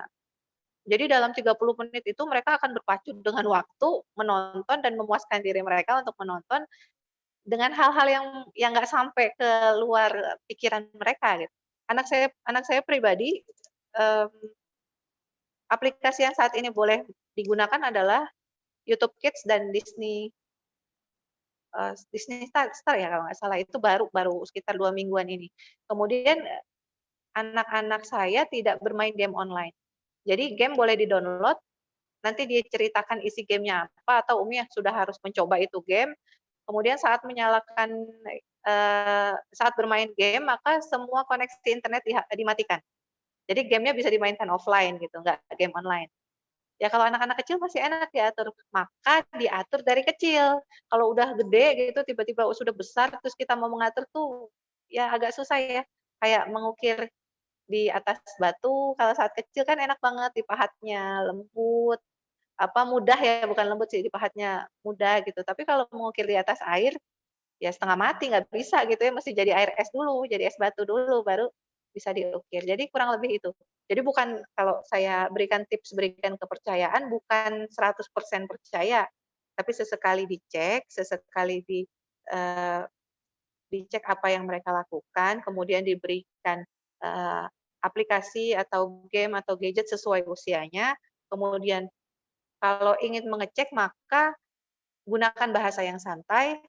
jadi dalam 30 menit itu mereka akan berpacu dengan waktu, menonton dan memuaskan diri mereka untuk menonton dengan hal-hal yang nggak sampai ke luar pikiran mereka gitu. Anak saya pribadi, mmm, aplikasi yang saat ini boleh digunakan adalah YouTube Kids dan Disney Star ya kalau nggak salah, itu baru baru sekitar 2 mingguan ini. Kemudian, anak-anak saya tidak bermain game online. Jadi game boleh di-download, nanti diceritakan isi gamenya apa, atau Umi yang sudah harus mencoba itu game, kemudian saat bermain game, maka semua koneksi internet dimatikan. Jadi gamenya bisa dimainkan offline gitu, nggak game online. Ya kalau anak-anak kecil masih enak diatur, maka diatur dari kecil. Kalau udah gede gitu tiba-tiba sudah besar terus kita mau mengatur tuh ya agak susah ya. Kayak mengukir di atas batu, kalau saat kecil kan enak banget dipahatnya, lembut, mudah ya, bukan lembut sih, dipahatnya mudah gitu. Tapi kalau mengukir di atas air, ya setengah mati, nggak bisa gitu ya, mesti jadi air es dulu, jadi es batu dulu, baru bisa diukir. Jadi kurang lebih itu. Jadi bukan kalau saya berikan tips, berikan kepercayaan, bukan 100% percaya, tapi sesekali dicek, sesekali eee, dicek apa yang mereka lakukan, kemudian diberikan, aplikasi atau game atau gadget sesuai usianya, kemudian kalau ingin mengecek maka gunakan bahasa yang santai,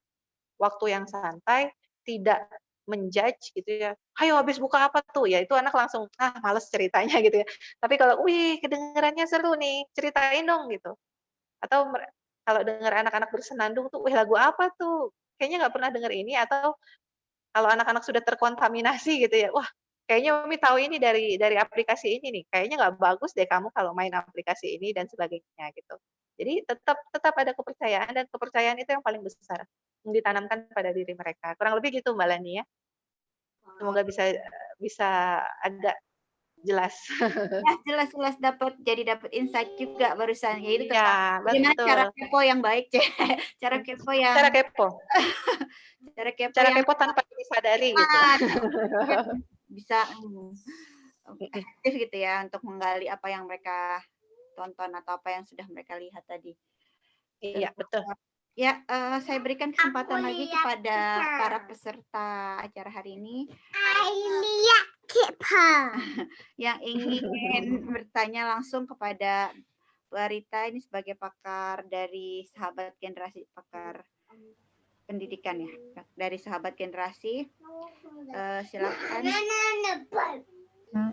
waktu yang santai, tidak men-judge gitu ya, "Ayo habis buka apa tuh?" Ya itu anak langsung, "Ah males ceritanya," gitu ya. Tapi kalau, "Wih kedengerannya seru nih, ceritain dong," gitu. Atau kalau dengar anak-anak bersenandung tuh, "Wih lagu apa tuh? Kayaknya nggak pernah denger ini," atau kalau anak-anak sudah terkontaminasi gitu ya, "Wah kayaknya Umi tahu ini dari aplikasi ini nih, kayaknya nggak bagus deh kamu kalau main aplikasi ini," dan sebagainya gitu. Jadi tetap tetap ada kepercayaan dan kepercayaan itu yang paling besar, yang ditanamkan pada diri mereka. Kurang lebih gitu Mbak Lani ya. Wah, Semoga bisa agak jelas. ya jelas jelas dapat insight juga barusan, yaitu Iya, tentang bagaimana betul. cara kepo yang baik, cara kepo yang Cara kepo cara kepo cara yang kepo tanpa disadari gitu. tepat, bisa, Mhm, efektif gitu ya untuk menggali apa yang mereka tonton atau apa yang sudah mereka lihat tadi. iya Terus, betul. ya, saya berikan kesempatan lagi kepada para peserta acara hari ini yang ingin bertanya langsung kepada Bu Arita ini sebagai pakar dari sahabat generasi, pakar pendidikan ya, dari sahabat generasi, silakan.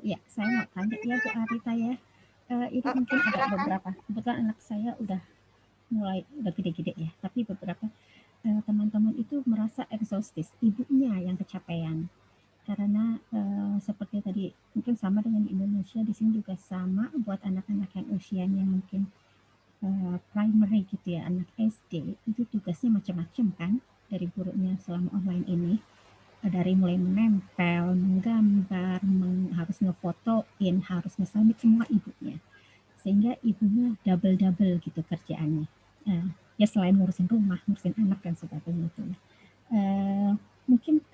Ya, saya mau tanya ya Bu Arita ya. Ini Oh, mungkin ada silakan. beberapa, kebetulan anak saya udah gede-gede ya, tapi beberapa teman-teman itu merasa exhausted, ibunya yang kecapean. Karena seperti tadi mungkin sama dengan di Indonesia, di sini juga sama buat anak-anak yang usianya mungkin primary gitu ya, anak SD itu tugasnya macam-macam kan dari gurunya selama online ini. dari mulai menempel, menggambar, harus ngefotoin, harus nge-submit, semua ibunya. Sehingga ibunya double-double gitu kerjaannya. Ya selain ngurusin rumah, ngurusin anak dan sebagainya itu ya. Mungkin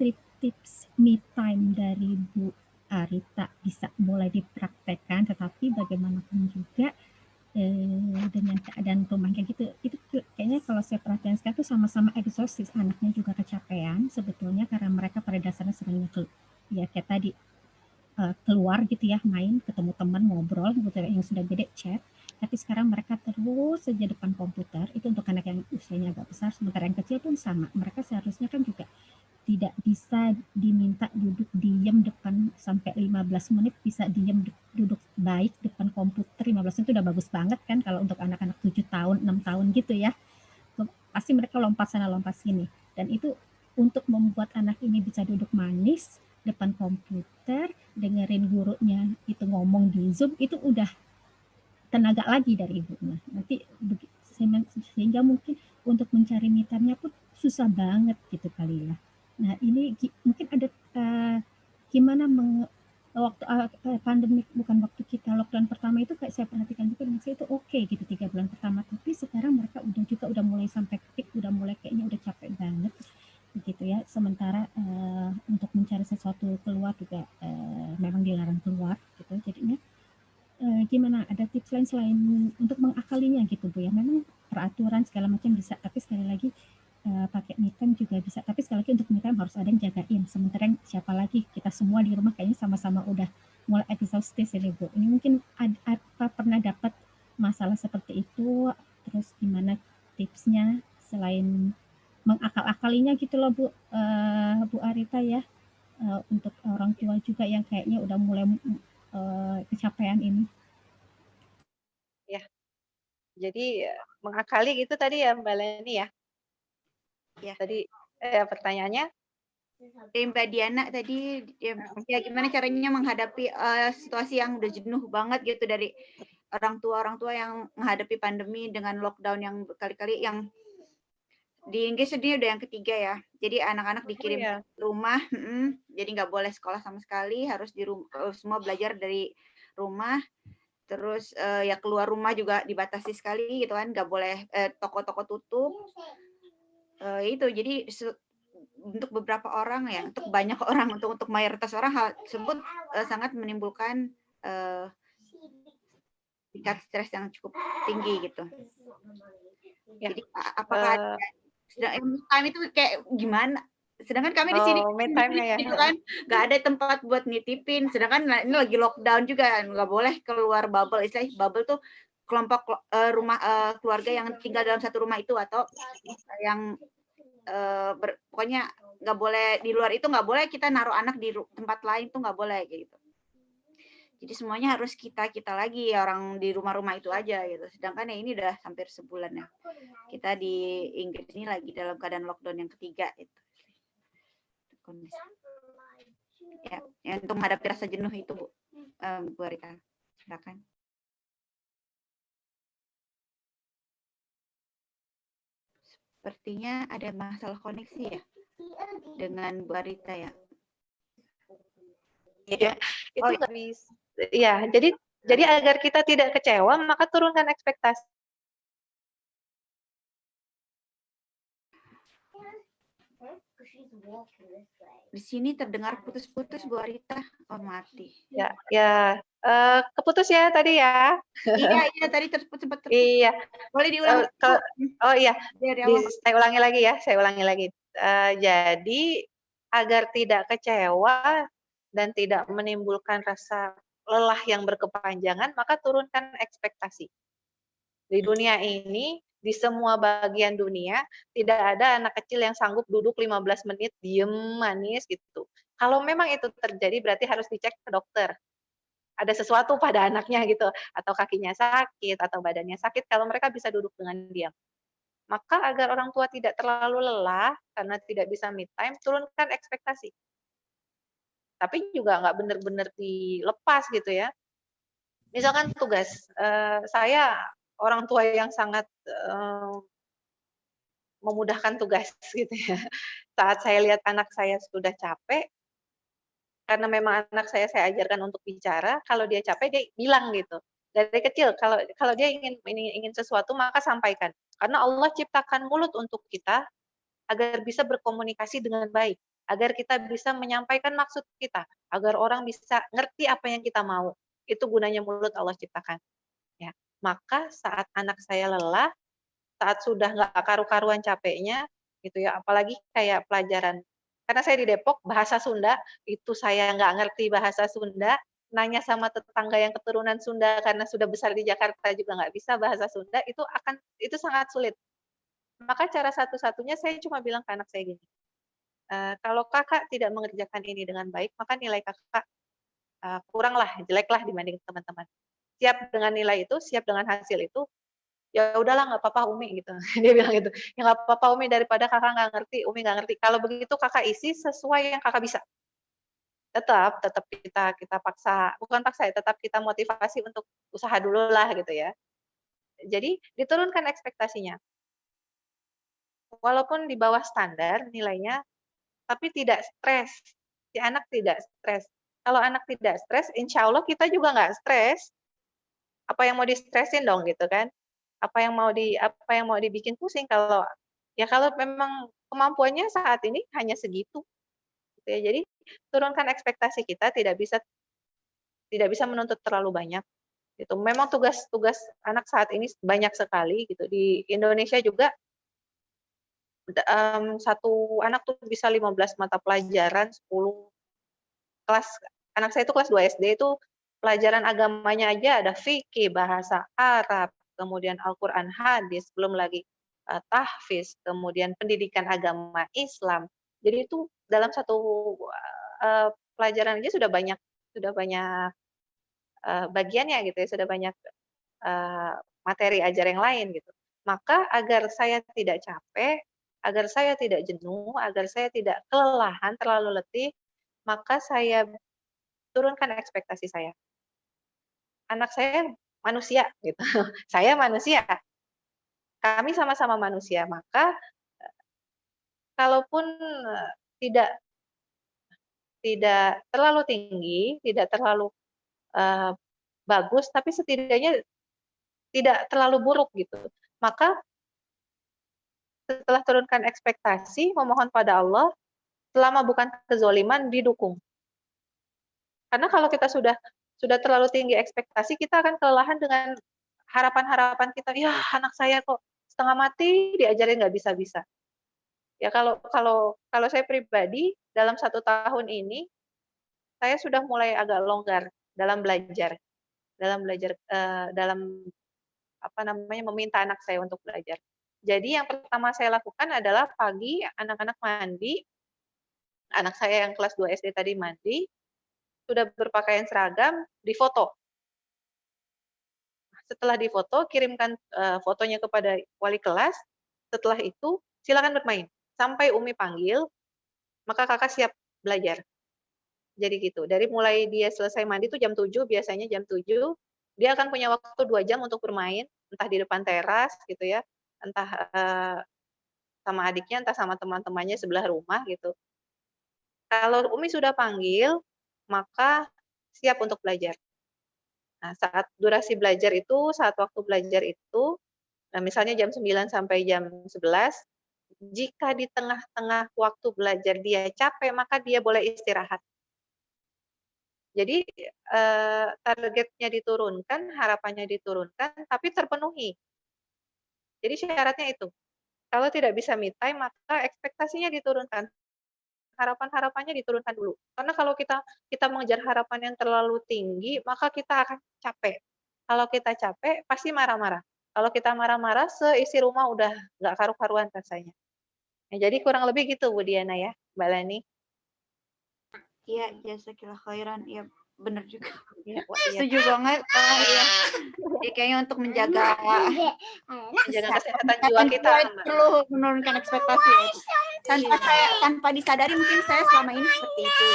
tips me time dari Bu Arita bisa mulai dipraktekkan, tetapi bagaimanapun juga dengan keadaan rumah kayak gitu, itu kayaknya kalau saya perhatikan sekarang tuh sama-sama exhausted, anaknya juga kecapean sebetulnya karena mereka pada dasarnya seringnya ya kayak tadi keluar gitu ya, main, ketemu teman, ngobrol gitu yang sudah gede chat, tapi sekarang mereka terus saja depan komputer. Itu untuk anak yang usianya agak besar, sementara yang kecil pun sama, mereka seharusnya kan juga tidak bisa diminta duduk diam depan sampai 15 menit, bisa diam duduk baik depan komputer 15 menit itu udah bagus banget kan kalau untuk anak-anak 7 tahun, 6 tahun gitu ya. Pasti mereka lompat sana lompat sini. Dan itu untuk membuat anak ini bisa duduk manis depan komputer, dengerin gurunya itu ngomong di Zoom, itu udah tenaga lagi dari ibunya. Nanti sehingga mungkin untuk mencari me time-nya pun susah banget gitu kali ya. Nah, ini mungkin ada gimana waktu pandemi, bukan waktu kita lockdown pertama itu kayak saya perhatikan juga maksudnya itu oke gitu 3 bulan pertama, tapi sekarang mereka udah mulai sampai peak, udah mulai kayaknya udah capek banget begitu ya. Sementara untuk mencari sesuatu keluar juga memang dilarang keluar gitu. Jadinya gimana, ada tips lain selain untuk mengakalinya gitu Bu ya? Memang peraturan segala macam bisa, tapi sekali lagi pakai me time juga bisa, tapi sekali lagi untuk me time harus ada yang jagain. Sementara siapa lagi, kita semua di rumah kayaknya sama-sama udah mulai exhausted ini Bu. Ini mungkin apa pernah dapat masalah seperti itu, terus gimana tipsnya selain mengakal-akalinya gitu loh Bu, Bu Arita ya, untuk orang tua juga yang kayaknya udah mulai kecapean ini. Ya, jadi mengakali gitu tadi ya Mbak Leni ya. Ya. Tadi pertanyaannya Mbak Diana tadi ya gimana caranya menghadapi situasi yang udah jenuh banget gitu dari orang tua yang menghadapi pandemi dengan lockdown yang berkali-kali, yang di Inggris ini udah yang ketiga ya. Jadi anak-anak dikirim ke rumah, jadi nggak boleh sekolah sama sekali, harus di rumah, semua belajar dari rumah. Terus ya keluar rumah juga dibatasi sekali gitu kan, nggak boleh, toko-toko tutup. Itu jadi untuk beberapa orang ya, untuk banyak orang, untuk mayoritas orang hal tersebut sangat menimbulkan tingkat stres yang cukup tinggi gitu. ya. Jadi apakah time itu kayak gimana? Sedangkan kami di sini ya. gitu kan, nggak ada tempat buat nitipin. Sedangkan ini lagi lockdown juga, nggak boleh keluar bubble. Istilahnya bubble tuh kelompok rumah keluarga yang tinggal dalam satu rumah itu, atau yang pokoknya nggak boleh di luar itu, nggak boleh kita naruh anak di tempat lain tuh nggak boleh gitu. Jadi semuanya harus kita lagi orang di rumah-rumah itu aja gitu. Sedangkan ya ini udah hampir sebulan ya. Kita di Inggris ini lagi dalam keadaan lockdown yang ketiga itu. Kondisi. Ya, untuk menghadapi rasa jenuh itu Bu, Bu Arita, silakan. Sepertinya ada masalah koneksi ya dengan Bu Arita ya. Iya, itu nggak bisa. Ya, jadi agar kita tidak kecewa, maka turunkan ekspektasi. Di sini terdengar putus-putus Bu Arita, oh mati. Ya, keputus ya tadi ya. Iya tadi sempat terputus. Iya. Boleh diulang? Oh iya, saya ulangi lagi ya, jadi agar tidak kecewa dan tidak menimbulkan rasa lelah yang berkepanjangan, maka turunkan ekspektasi. Di dunia ini, di semua bagian dunia, tidak ada anak kecil yang sanggup duduk 15 menit diem manis gitu. Kalau memang itu terjadi berarti harus dicek ke dokter. Ada sesuatu pada anaknya gitu, atau kakinya sakit, atau badannya sakit, kalau mereka bisa duduk dengan diam. Maka agar orang tua tidak terlalu lelah karena tidak bisa me time, turunkan ekspektasi. Tapi juga nggak benar-benar dilepas gitu ya. Misalkan tugas, saya orang tua yang sangat memudahkan tugas gitu ya. saat saya lihat anak saya sudah capek, karena memang anak saya ajarkan untuk bicara, kalau dia capek dia bilang gitu. Dari kecil kalau dia ingin sesuatu maka sampaikan. Karena Allah ciptakan mulut untuk kita agar bisa berkomunikasi dengan baik, agar kita bisa menyampaikan maksud kita, agar orang bisa ngerti apa yang kita mau. Itu gunanya mulut Allah ciptakan. Ya. Maka saat anak saya lelah, saat sudah nggak karu-karuan capeknya, gitu ya, apalagi kayak pelajaran. Karena saya di Depok, bahasa Sunda, itu saya nggak ngerti bahasa Sunda, nanya sama tetangga yang keturunan Sunda karena sudah besar di Jakarta juga nggak bisa bahasa Sunda, itu sangat sulit. Maka cara satu-satunya saya cuma bilang ke anak saya gini, kalau kakak tidak mengerjakan ini dengan baik, maka nilai kakak kuranglah, jeleklah dibanding teman-teman. Siap dengan nilai itu, siap dengan hasil itu, ya udahlah nggak apa-apa Umi gitu. Dia bilang gitu, ya nggak apa-apa Umi daripada kakak nggak ngerti, Umi nggak ngerti. Kalau begitu kakak isi sesuai yang kakak bisa. Tetap kita paksa, bukan paksa ya, tetap kita motivasi untuk usaha dulu lah gitu ya. Jadi diturunkan ekspektasinya. Walaupun di bawah standar nilainya, tapi tidak stres. Si anak tidak stres. Kalau anak tidak stres, insya Allah kita juga nggak stres. Apa yang mau di-stresin dong gitu kan? Apa yang mau dibikin pusing kalau memang kemampuannya saat ini hanya segitu. Gitu ya. Jadi turunkan ekspektasi kita, tidak bisa menuntut terlalu banyak. Gitu. Memang tugas-tugas anak saat ini banyak sekali gitu. Di Indonesia juga satu anak tuh bisa 15 mata pelajaran, 10 kelas, anak saya itu kelas 2 SD itu pelajaran agamanya aja ada fikih, bahasa Arab, kemudian Al-Quran hadis, belum lagi tahfiz, kemudian pendidikan agama Islam. Jadi itu dalam satu pelajaran aja sudah banyak bagiannya gitu ya, sudah banyak materi ajar yang lain gitu. Maka agar saya tidak capek, agar saya tidak jenuh, agar saya tidak kelelahan, terlalu letih, maka saya turunkan ekspektasi saya. Anak saya manusia gitu. Saya manusia. Kami sama-sama manusia, maka kalaupun tidak terlalu tinggi, tidak terlalu bagus, tapi setidaknya tidak terlalu buruk gitu. Maka setelah turunkan ekspektasi, memohon pada Allah, selama bukan kezoliman, didukung. Karena kalau kita sudah terlalu tinggi ekspektasi, kita akan kelelahan dengan harapan-harapan kita. Ya, anak saya kok setengah mati diajarin nggak bisa-bisa. Ya kalau saya pribadi dalam 1 tahun ini, saya sudah mulai agak longgar dalam belajar, meminta anak saya untuk belajar. Jadi yang pertama saya lakukan adalah pagi anak-anak mandi, anak saya yang kelas 2 SD tadi mandi, sudah berpakaian seragam, difoto. Setelah difoto, kirimkan fotonya kepada wali kelas, setelah itu silakan bermain. Sampai Umi panggil, maka kakak siap belajar. Jadi gitu, dari mulai dia selesai mandi itu jam 7, biasanya jam 7, dia akan punya waktu 2 jam untuk bermain, entah di depan teras gitu ya, entah sama adiknya, entah sama teman-temannya sebelah rumah gitu. Kalau Umi sudah panggil, maka siap untuk belajar. Nah, saat durasi belajar itu, saat waktu belajar itu, misalnya jam 9 sampai jam 11, jika di tengah-tengah waktu belajar dia capek, maka dia boleh istirahat. Jadi targetnya diturunkan, harapannya diturunkan, tapi terpenuhi. Jadi syaratnya itu. Kalau tidak bisa me time, maka ekspektasinya diturunkan. Harapan-harapannya diturunkan dulu. Karena kalau kita mengejar harapan yang terlalu tinggi, maka kita akan capek. Kalau kita capek, pasti marah-marah. Kalau kita marah-marah, seisi rumah udah nggak karu-karuan rasanya. Nah, jadi kurang lebih gitu Bu Diana ya, Mbak Lani. Iya, jazakillah khairan. Iya, benar juga. Ya, Setuju banget. Ya. Ya, kayaknya untuk menjaga kesehatan jiwa kita, perlu menurunkan ekspektasi. Tanpa disadari mungkin saya selama ini seperti itu.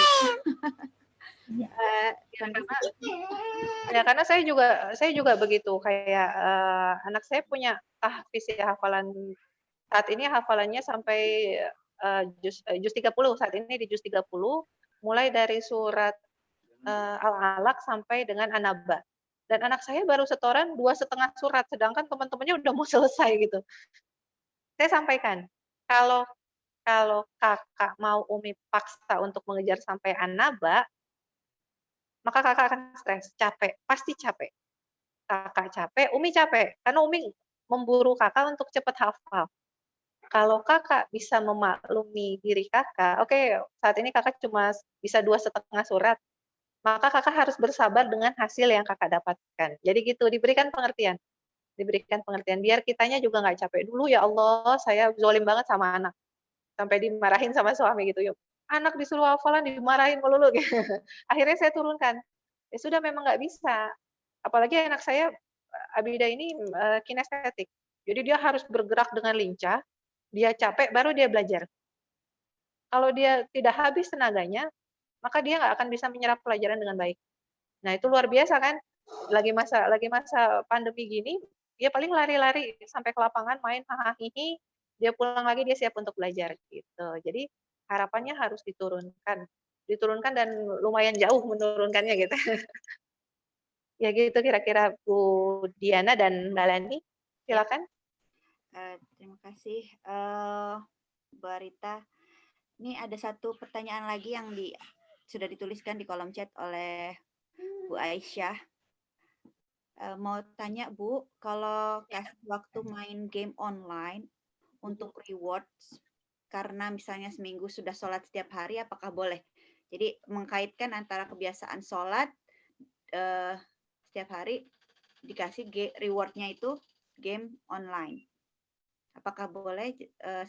Karena saya juga begitu, kayak anak saya punya tahfiz ya, hafalan saat ini hafalannya sampai juz 30, saat ini di juz 30, mulai dari surat Al-Alaq sampai dengan An-Naba. Dan anak saya baru setoran 2,5 surat, sedangkan teman-temannya udah mau selesai gitu. Saya sampaikan, kalau kakak mau Umi paksa untuk mengejar sampai An-Naba, maka kakak akan stres, capek, pasti capek. Kakak capek, Umi capek, karena Umi memburu kakak untuk cepat hafal. Kalau kakak bisa memaklumi diri kakak, oke, saat ini kakak cuma bisa 2,5 surat, maka kakak harus bersabar dengan hasil yang kakak dapatkan. Jadi gitu, diberikan pengertian. Biar kitanya juga nggak capek. Dulu ya Allah, saya zolim banget sama anak. Sampai dimarahin sama suami gitu. Yuk, anak disuruh hafalan, dimarahin melulu. Akhirnya saya turunkan. Ya sudah, memang nggak bisa. Apalagi anak saya, Abida ini kinestetik. Jadi dia harus bergerak dengan lincah, dia capek, baru dia belajar. Kalau dia tidak habis tenaganya, maka dia nggak akan bisa menyerap pelajaran dengan baik. Nah, itu luar biasa kan? Lagi masa pandemi gini, dia paling lari-lari sampai ke lapangan main hahaha, dia pulang lagi dia siap untuk belajar gitu. Jadi harapannya harus diturunkan dan lumayan jauh menurunkannya gitu. Ya gitu kira-kira Bu Diana dan Mbak Lani, silakan. Terima kasih Bu Arita. Ini ada satu pertanyaan lagi yang sudah dituliskan di kolom chat oleh Bu Aisyah. Mau tanya Bu, kalau kasih waktu main game online untuk rewards, karena misalnya seminggu sudah sholat setiap hari, apakah boleh? Jadi mengkaitkan antara kebiasaan sholat setiap hari dikasih rewardnya itu game online. Apakah boleh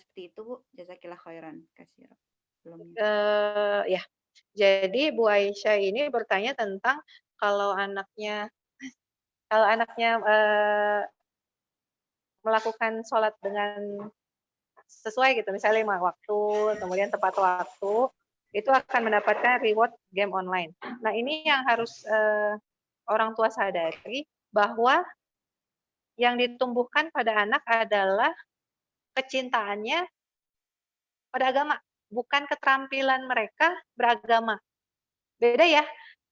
seperti itu Bu? Jazakillah khairan. Kasih sebelumnya. Ya, jadi Bu Aisyah ini bertanya tentang kalau anaknya melakukan sholat dengan sesuai gitu, misalnya 5 waktu, kemudian tepat waktu, itu akan mendapatkan reward game online. Nah, ini yang harus orang tua sadari, bahwa yang ditumbuhkan pada anak adalah kecintaannya pada agama, bukan keterampilan mereka beragama. Beda ya,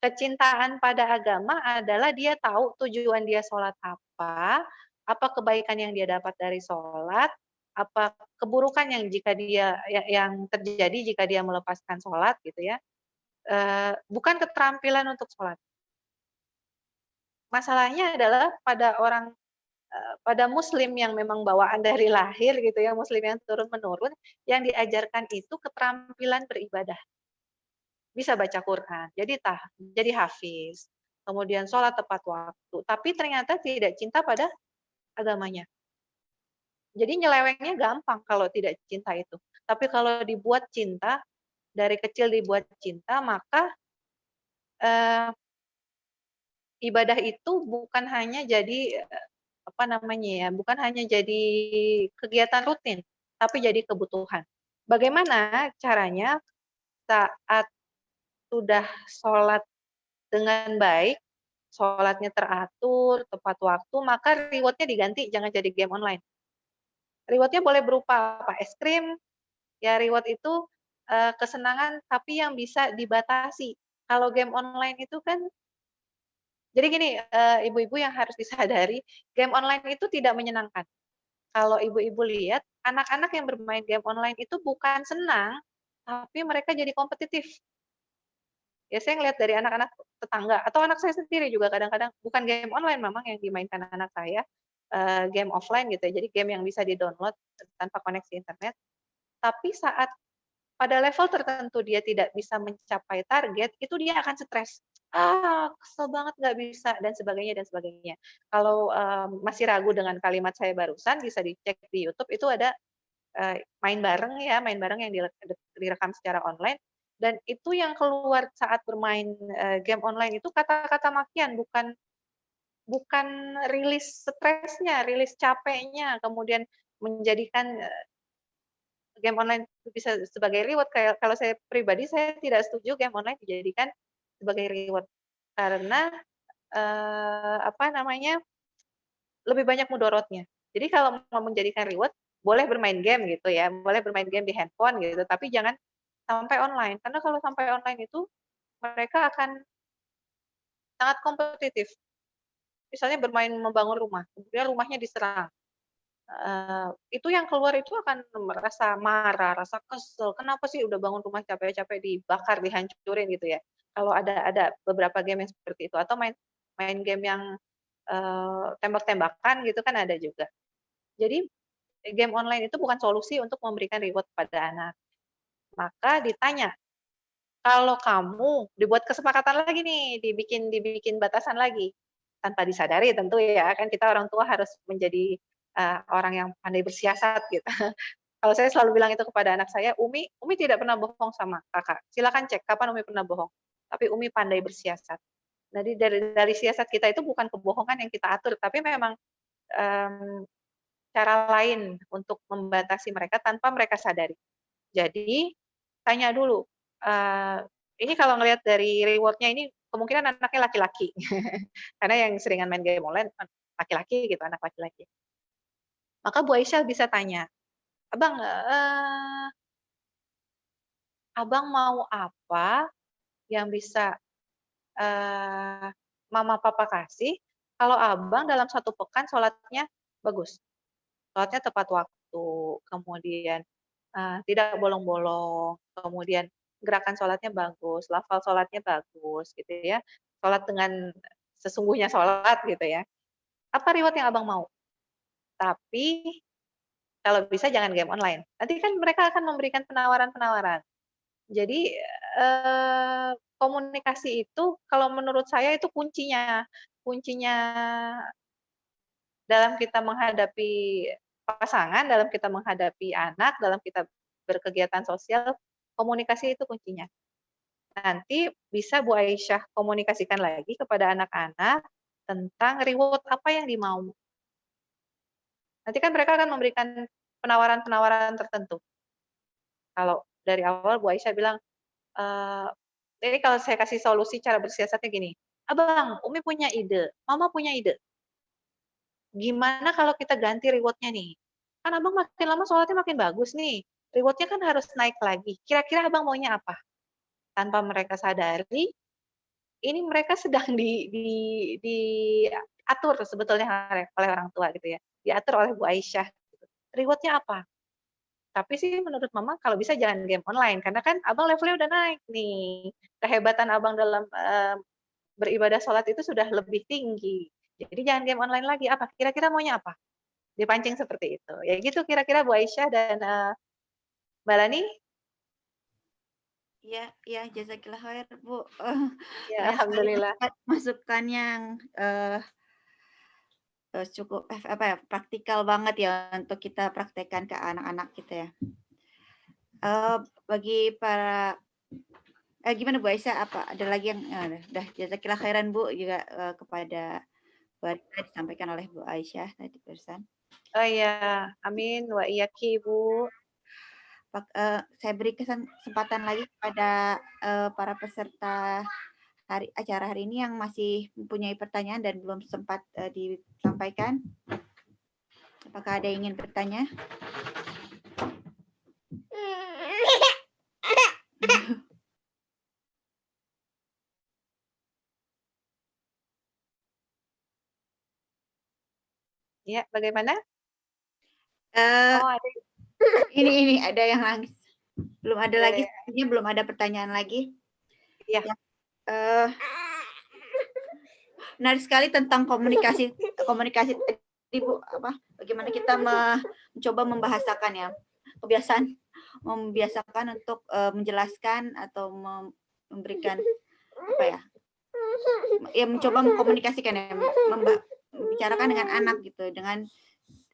kecintaan pada agama adalah dia tahu tujuan dia sholat apa kebaikan yang dia dapat dari sholat, apa keburukan yang yang terjadi jika dia melepaskan sholat gitu ya. Bukan keterampilan untuk sholat. Masalahnya adalah pada muslim yang memang bawaan dari lahir gitu ya, muslim yang turun-menurun, yang diajarkan itu keterampilan beribadah. Bisa baca Quran, jadi hafiz, kemudian sholat tepat waktu, tapi ternyata tidak cinta pada agamanya. Jadi nyelewengnya gampang kalau tidak cinta itu. Tapi kalau dibuat cinta, dari kecil dibuat cinta, maka ibadah itu bukan hanya jadi bukan hanya jadi kegiatan rutin, tapi jadi kebutuhan. Bagaimana caranya saat sudah sholat dengan baik, sholatnya teratur, tepat waktu, maka reward-nya diganti, jangan jadi game online. Reward-nya boleh berupa es krim, ya reward itu kesenangan, tapi yang bisa dibatasi. Kalau game online itu kan, jadi gini, ibu-ibu yang harus disadari, game online itu tidak menyenangkan. Kalau ibu-ibu lihat, anak-anak yang bermain game online itu bukan senang, tapi mereka jadi kompetitif. Ya saya ngelihat dari anak-anak tetangga, atau anak saya sendiri juga kadang-kadang, bukan game online memang yang dimainkan anak saya, game offline gitu ya, jadi game yang bisa di-download tanpa koneksi internet. Tapi saat pada level tertentu dia tidak bisa mencapai target, itu dia akan stres. Kesel banget nggak bisa, dan sebagainya, dan sebagainya. Kalau masih ragu dengan kalimat saya barusan, bisa dicek di YouTube, itu ada main bareng yang direkam secara online, dan itu yang keluar saat bermain game online itu kata-kata makian, bukan rilis stresnya, rilis capeknya, kemudian menjadikan game online bisa sebagai reward. Kayak kalau saya pribadi, saya tidak setuju game online dijadikan sebagai reward, karena lebih banyak mudorotnya. Jadi kalau mau menjadikan reward, boleh bermain game gitu ya, boleh bermain game di handphone gitu, tapi jangan sampai online. Karena kalau sampai online itu mereka akan sangat kompetitif. Misalnya bermain membangun rumah, kemudian rumahnya diserang. Itu yang keluar itu akan merasa marah, rasa kesel, kenapa sih udah bangun rumah capek-capek dibakar, dihancurin gitu ya. Kalau ada beberapa game yang seperti itu atau main game yang, tembak-tembakan gitu kan ada juga. Jadi game online itu bukan solusi untuk memberikan reward pada anak. Maka ditanya, kalau kamu dibuat kesepakatan lagi nih, dibikin batasan lagi, tanpa disadari tentu ya, kan kita orang tua harus menjadi, orang yang pandai bersiasat gitu. Kalau saya selalu bilang itu kepada anak saya, Umi tidak pernah bohong sama Kakak, silakan cek kapan Umi pernah bohong, tapi Umi pandai bersiasat. Jadi dari siasat kita itu bukan kebohongan yang kita atur, tapi memang, mmm, cara lain untuk membatasi mereka tanpa mereka sadari. Jadi, tanya dulu, ini kalau ngelihat dari reward-nya ini kemungkinan anaknya laki-laki. Karena yang seringan main game online laki-laki gitu, anak laki-laki. Maka Bu Aisyah bisa tanya, "Abang, Abang mau apa yang bisa, eee, mama papa kasih kalau Abang dalam 1 pekan sholatnya bagus, sholatnya tepat waktu, kemudian, tidak bolong-bolong, kemudian gerakan sholatnya bagus, lafal sholatnya bagus gitu ya, sholat dengan sesungguhnya sholat gitu ya. Apa reward yang Abang mau? Tapi kalau bisa jangan game online." Nanti kan mereka akan memberikan penawaran-penawaran. Jadi, komunikasi itu kalau menurut saya itu kuncinya. Kuncinya dalam kita menghadapi pasangan, dalam kita menghadapi anak, dalam kita berkegiatan sosial, komunikasi itu kuncinya. Nanti bisa Bu Aisyah komunikasikan lagi kepada anak-anak tentang reward apa yang dimau. Nanti kan mereka akan memberikan penawaran-penawaran tertentu. Kalau dari awal Bu Aisyah bilang, eee, ini kalau saya kasih solusi cara bersiasatnya gini, "Abang, Umi punya ide, Mama punya ide. Gimana kalau kita ganti reward-nya nih? Kan Abang makin lama sholatnya makin bagus nih, reward-nya kan harus naik lagi. Kira-kira Abang maunya apa?" Tanpa mereka sadari, ini mereka sedang diatur sebetulnya oleh orang tua gitu ya, diatur oleh Bu Aisyah gitu. Reward-nya apa? Tapi sih menurut Mama kalau bisa jangan game online, karena kan Abang levelnya udah naik nih. Kehebatan Abang dalam, beribadah sholat itu sudah lebih tinggi. Jadi jangan game online lagi, apa? Kira-kira maunya apa? Dipancing seperti itu. Ya gitu kira-kira Bu Aisyah dan, Mbak Lani? Ya, ya, jazakillah khair, Bu. Ya, Banyak sekali alhamdulillah. masukan yang, cukup apa ya, praktikal banget ya untuk kita praktekkan ke anak-anak kita ya. Bagi para gimana Bu Aisyah, apa ada lagi yang udah jazakillah khairan Bu juga, kepada Bu Arita disampaikan oleh Bu Aisyah tadi barusan. Oh iya, amin wa iyaki Ibu. Saya beri kesempatan lagi kepada, para peserta acara hari ini yang masih mempunyai pertanyaan dan belum sempat, disampaikan. Apakah ada yang ingin bertanya? Ya, bagaimana? Eee, Oh ada ini ada yang nangis. Belum ada ya lagi, ya. sepertinya belum ada pertanyaan lagi. Iya. Ya, eee, menarik sekali tentang komunikasi komunikasi tadi Bu, apa, bagaimana kita mencoba membahasakan ya, membiasakan untuk, menjelaskan atau memberikan, apa ya, mencoba mengkomunikasikan ya, membicarakan dengan anak gitu, dengan,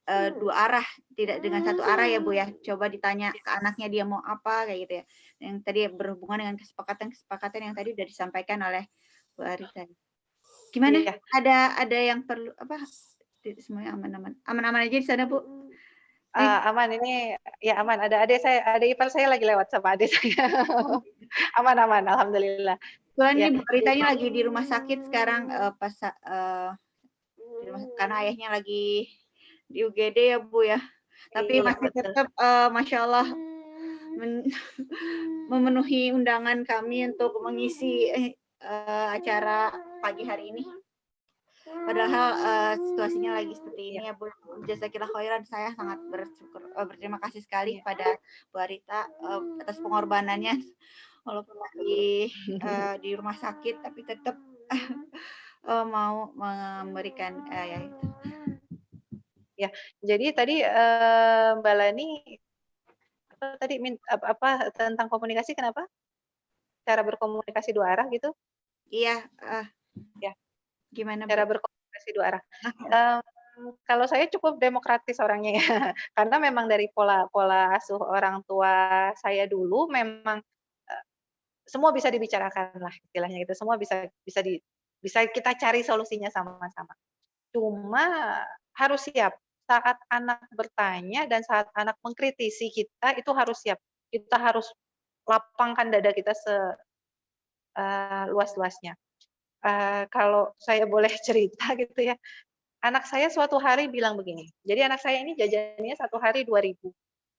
2 arah, tidak dengan 1 arah ya Bu ya. Coba ditanya ke anaknya dia mau apa, kayak gitu ya. Yang tadi berhubungan dengan kesepakatan-kesepakatan yang tadi udah disampaikan oleh Bu Arita. Gimana? Iya. Ada yang perlu apa, semuanya aman-aman aman-aman aja di sana Bu? Aman ini ya aman, ada adik ipar saya lagi lewat sama adik saya. Aman aman, alhamdulillah. Kebetulan Ya, ini Bu Arita ini lagi di rumah sakit sekarang, di rumah karena ayahnya lagi di UGD ya Bu ya. Tapi Iya, masih betul. tetap, Masya Allah, men memenuhi undangan kami untuk mengisi, acara pagi hari ini. Padahal, situasinya lagi seperti Iya, ini ya, Bu. Jazakillah khairan, saya sangat berterima kasih sekali iya. kepada Bu Arita, atas pengorbanannya walaupun masih, di rumah sakit tapi tetap, mau memberikan, ya itu. Ya, jadi tadi Mbak Lani apa tadi apa tentang komunikasi kenapa? Cara berkomunikasi dua arah gitu? Iya, Ya, gimana cara Bu? berkomunikasi dua arah. Kalau saya cukup demokratis orangnya ya, karena memang dari pola asuh orang tua saya dulu memang semua bisa dibicarakan lah istilahnya gitu. Semua bisa kita cari solusinya sama-sama. Cuma harus siap saat anak bertanya dan saat anak mengkritisi kita itu harus siap. Kita harus lapangkan dada kita luas-luasnya. Kalau saya boleh cerita gitu ya, anak saya suatu hari bilang begini. Jadi anak saya ini jajannya satu hari 2.000.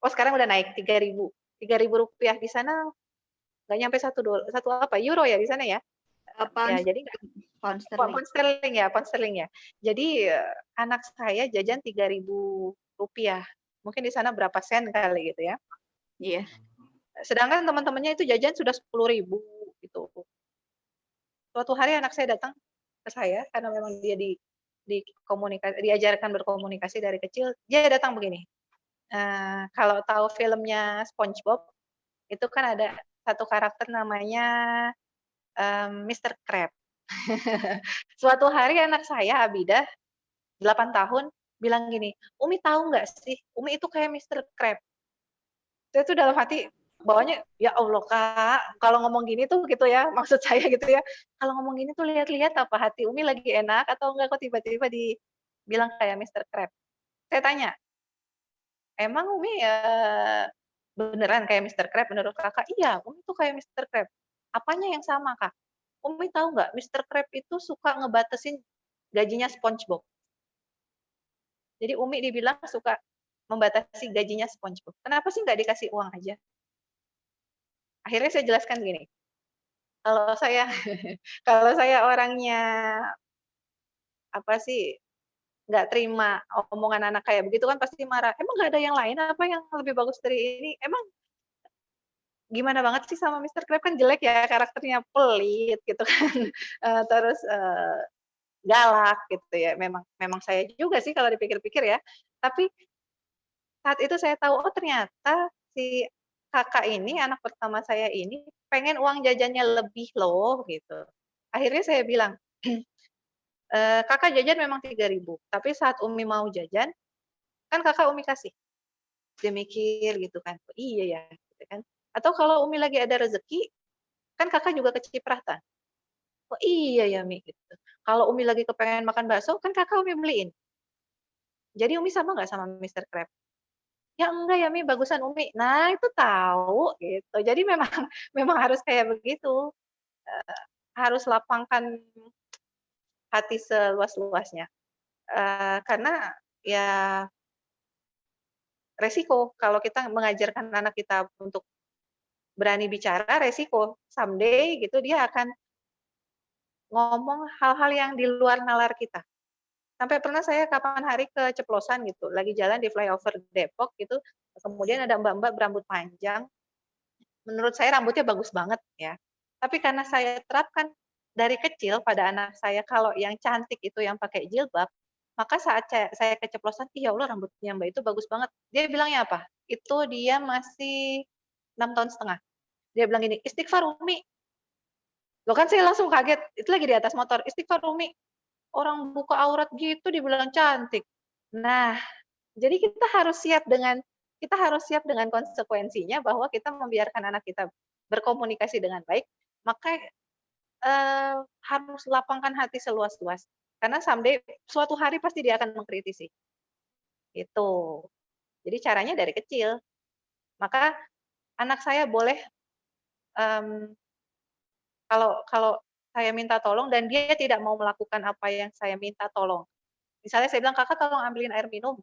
Oh sekarang udah naik 3.000. 3.000 rupiah di sana nggak nyampe satu apa euro ya di sana ya. Ya Pound jadi nggak pound sterling. pound sterling ya. Jadi anak saya jajan 3.000 rupiah. Mungkin di sana berapa sen kali gitu ya. Iya. Sedangkan teman-temannya itu jajan sudah 10.000 gitu. Suatu hari anak saya datang ke saya karena memang dia diajarkan berkomunikasi dari kecil. Dia datang begini. Kalau tahu filmnya SpongeBob, itu kan ada satu karakter namanya Mr. Krab. Suatu hari anak saya, Abidah, 8 tahun, bilang gini, Umi tahu nggak sih, Umi itu kayak Mr. Krab. Saya tuh dalam hati, bawahnya, ya Allah Kak, kalau ngomong gini tuh gitu ya, maksud saya gitu ya, kalau ngomong gini tuh lihat-lihat apa hati Umi lagi enak atau enggak kok tiba-tiba dibilang kayak Mr. Krab. Saya tanya, emang Umi beneran kayak Mr. Krab menurut kakak? Iya, Umi tuh kayak Mr. Krab. Apanya yang sama kak? Umi tahu nggak, Mr. Krab itu suka ngebatasin gajinya SpongeBob. Jadi Umi dibilang suka membatasi gajinya SpongeBob. Kenapa sih nggak dikasih uang aja? Akhirnya saya jelaskan gini, kalau saya kalau saya orangnya apa sih nggak terima omongan anak kayak begitu kan pasti marah. Emang nggak ada yang lain apa yang lebih bagus dari ini? Emang gimana banget sih sama Mr. Krab kan jelek ya karakternya pelit gitu kan, terus galak gitu ya. Memang saya juga sih kalau dipikir-pikir ya. Tapi saat itu saya tahu oh ternyata si kakak ini anak pertama saya ini pengen uang jajannya lebih loh gitu. Akhirnya saya bilang, kakak jajan memang 3.000 tapi saat Umi mau jajan kan kakak Umi kasih. Dia mikir gitu kan, oh, iya ya gitu kan. Atau kalau Umi lagi ada rezeki kan kakak juga kecipratan. Oh iya ya Mi gitu. Kalau Umi lagi kepengen makan bakso kan kakak Umi beliin. Jadi Umi sama nggak sama Mr. Krab? Ya enggak ya Mi, bagusan Umi. Nah itu tahu gitu. Jadi memang memang harus kayak begitu. Harus lapangkan hati seluas-luasnya. Karena ya resiko kalau kita mengajarkan anak kita untuk berani bicara, resiko someday gitu dia akan ngomong hal-hal yang di luar nalar kita. Sampai pernah saya kapan hari keceplosan gitu, lagi jalan di flyover Depok gitu, kemudian ada mbak-mbak berambut panjang, menurut saya rambutnya bagus banget ya. Tapi karena saya terapkan dari kecil pada anak saya kalau yang cantik itu yang pakai jilbab, maka saat saya keceplosan, "Ih, ya Allah rambutnya Mbak itu bagus banget." Dia bilangnya apa? Itu dia masih 6 tahun setengah. Dia bilang gini, "Istighfar Umi." Loh kan saya langsung kaget, itu lagi di atas motor, "Istighfar Umi, orang buka aurat gitu dibilang cantik." Nah, jadi kita harus siap dengan konsekuensinya bahwa kita membiarkan anak kita berkomunikasi dengan baik, maka, harus lapangkan hati seluas-luas. Karena someday suatu hari pasti dia akan mengkritisi, gitu. Jadi caranya dari kecil. Maka anak saya boleh, mmm, kalau kalau saya minta tolong dan dia tidak mau melakukan apa yang saya minta tolong. Misalnya saya bilang, "Kakak tolong ambilin air minum."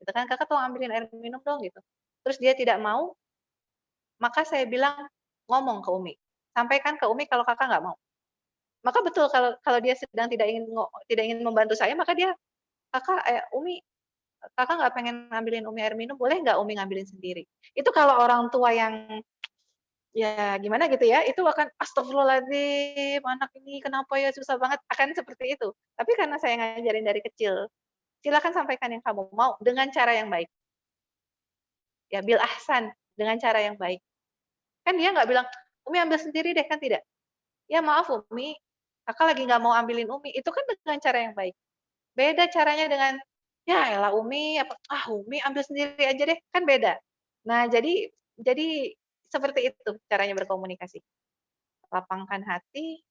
gitu kan, kakak tolong ambilin air minum dong gitu. Terus dia tidak mau, maka saya bilang ngomong ke Umi, sampaikan ke Umi kalau kakak nggak mau. Maka betul kalau kalau dia sedang tidak ingin membantu saya, maka dia, kakak Umi, kakak nggak pengen ngambilin Umi air minum, boleh nggak Umi ngambilin sendiri. Itu kalau orang tua yang ya gimana gitu ya, itu akan astagfirullahaladzim, anak ini kenapa ya susah banget, akan seperti itu. Tapi karena saya ngajarin dari kecil, silakan sampaikan yang kamu mau dengan cara yang baik. Ya bil ahsan, dengan cara yang baik. Kan dia nggak bilang, Umi ambil sendiri deh, kan tidak. Ya maaf Umi, kakak lagi nggak mau ambilin Umi, itu kan dengan cara yang baik. Beda caranya dengan, ya elah Umi, Umi ambil sendiri aja deh, kan beda. Nah jadi seperti itu caranya berkomunikasi. Lapangkan hati,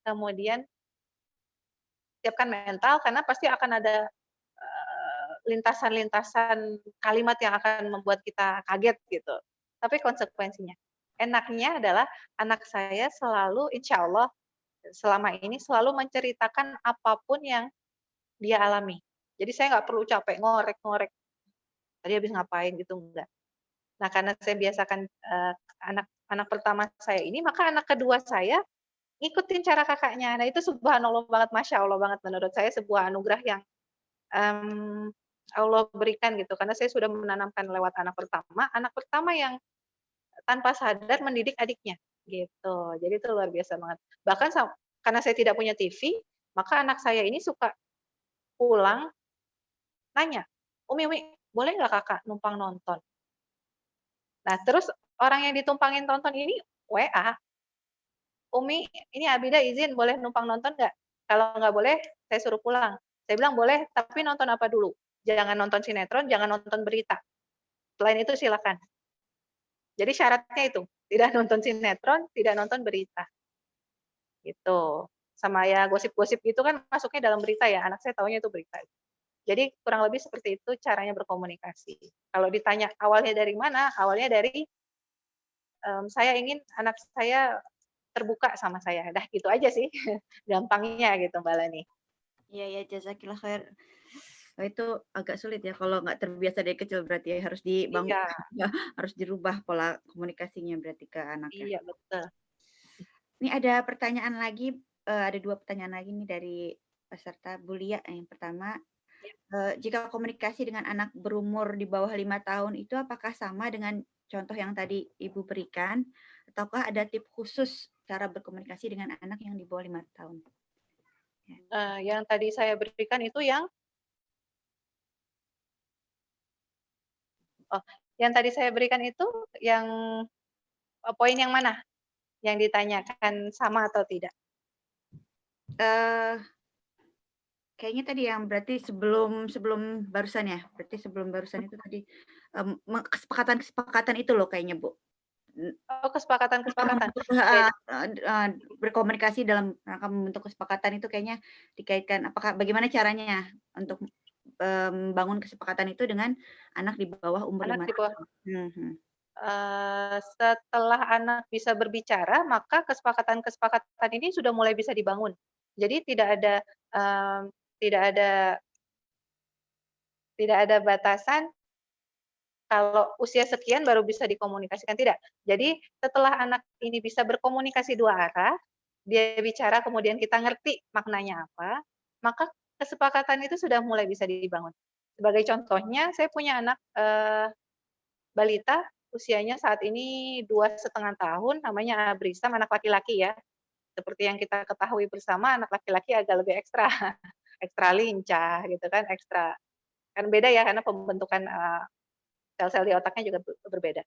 kemudian siapkan mental karena pasti akan ada lintasan-lintasan kalimat yang akan membuat kita kaget gitu. Tapi konsekuensinya. Enaknya adalah anak saya selalu, insya Allah, selama ini selalu menceritakan apapun yang dia alami. Jadi saya nggak perlu capek ngorek-ngorek. Tadi habis ngapain gitu, enggak. Nah karena saya biasakan anak pertama saya ini, maka anak kedua saya ngikutin cara kakaknya. Nah itu subhanallah banget, masya Allah banget menurut saya sebuah anugerah yang Allah berikan gitu. Karena saya sudah menanamkan lewat anak pertama yang tanpa sadar mendidik adiknya gitu. Jadi itu luar biasa banget. Bahkan karena saya tidak punya TV, maka anak saya ini suka pulang nanya, Umi, boleh nggak kakak numpang nonton? Nah terus orang yang ditumpangin tonton ini WA, Umi, ini Abida izin boleh numpang nonton nggak? Kalau nggak boleh, saya suruh pulang. Saya bilang boleh, tapi nonton apa dulu? Jangan nonton sinetron, jangan nonton berita. Selain itu silakan. Jadi syaratnya itu, tidak nonton sinetron, tidak nonton berita. Gitu. Sama ya gosip-gosip gitu kan masuknya dalam berita ya, anak saya taunya itu berita. Jadi kurang lebih seperti itu caranya berkomunikasi. Kalau ditanya awalnya dari mana? Awalnya dari saya ingin anak saya terbuka sama saya. Dah gitu aja sih. Gampangnya gitu Mbak Lani. Iya, ya, jazakillah khair. Oh, itu agak sulit ya kalau nggak terbiasa dari kecil berarti ya harus dibangun, Iya. harus dirubah pola komunikasinya berarti ke anak ya. Iya, betul. Ini ada pertanyaan lagi, ada 2 pertanyaan lagi nih dari peserta Bulia. Yang pertama, jika komunikasi dengan anak berumur di bawah 5 tahun itu apakah sama dengan contoh yang tadi Ibu berikan? Ataukah ada tips khusus cara berkomunikasi dengan anak yang di bawah 5 tahun? Yang tadi saya berikan itu yang yang tadi saya berikan itu yang poin yang mana? Yang ditanyakan sama atau tidak? Kayaknya tadi yang berarti sebelum barusan ya? Berarti sebelum barusan itu tadi, kesepakatan itu loh kayaknya, Bu. Oh, kesepakatan. Berkomunikasi dalam rangka membentuk kesepakatan itu kayaknya dikaitkan bagaimana caranya untuk membangun kesepakatan itu dengan anak di bawah umur 5 tahun. Setelah anak bisa berbicara, maka kesepakatan-kesepakatan ini sudah mulai bisa dibangun. Jadi tidak ada batasan kalau usia sekian baru bisa dikomunikasikan, tidak. Jadi setelah anak ini bisa berkomunikasi 2 arah, dia bicara kemudian kita ngerti maknanya apa, maka kesepakatan itu sudah mulai bisa dibangun. Sebagai contohnya, saya punya anak balita, usianya saat ini 2,5 tahun, namanya Abrisam, anak laki-laki ya. Seperti yang kita ketahui bersama, anak laki-laki agak lebih ekstra, ekstra lincah gitu kan, ekstra. Kan beda ya, karena pembentukan sel-sel di otaknya juga berbeda.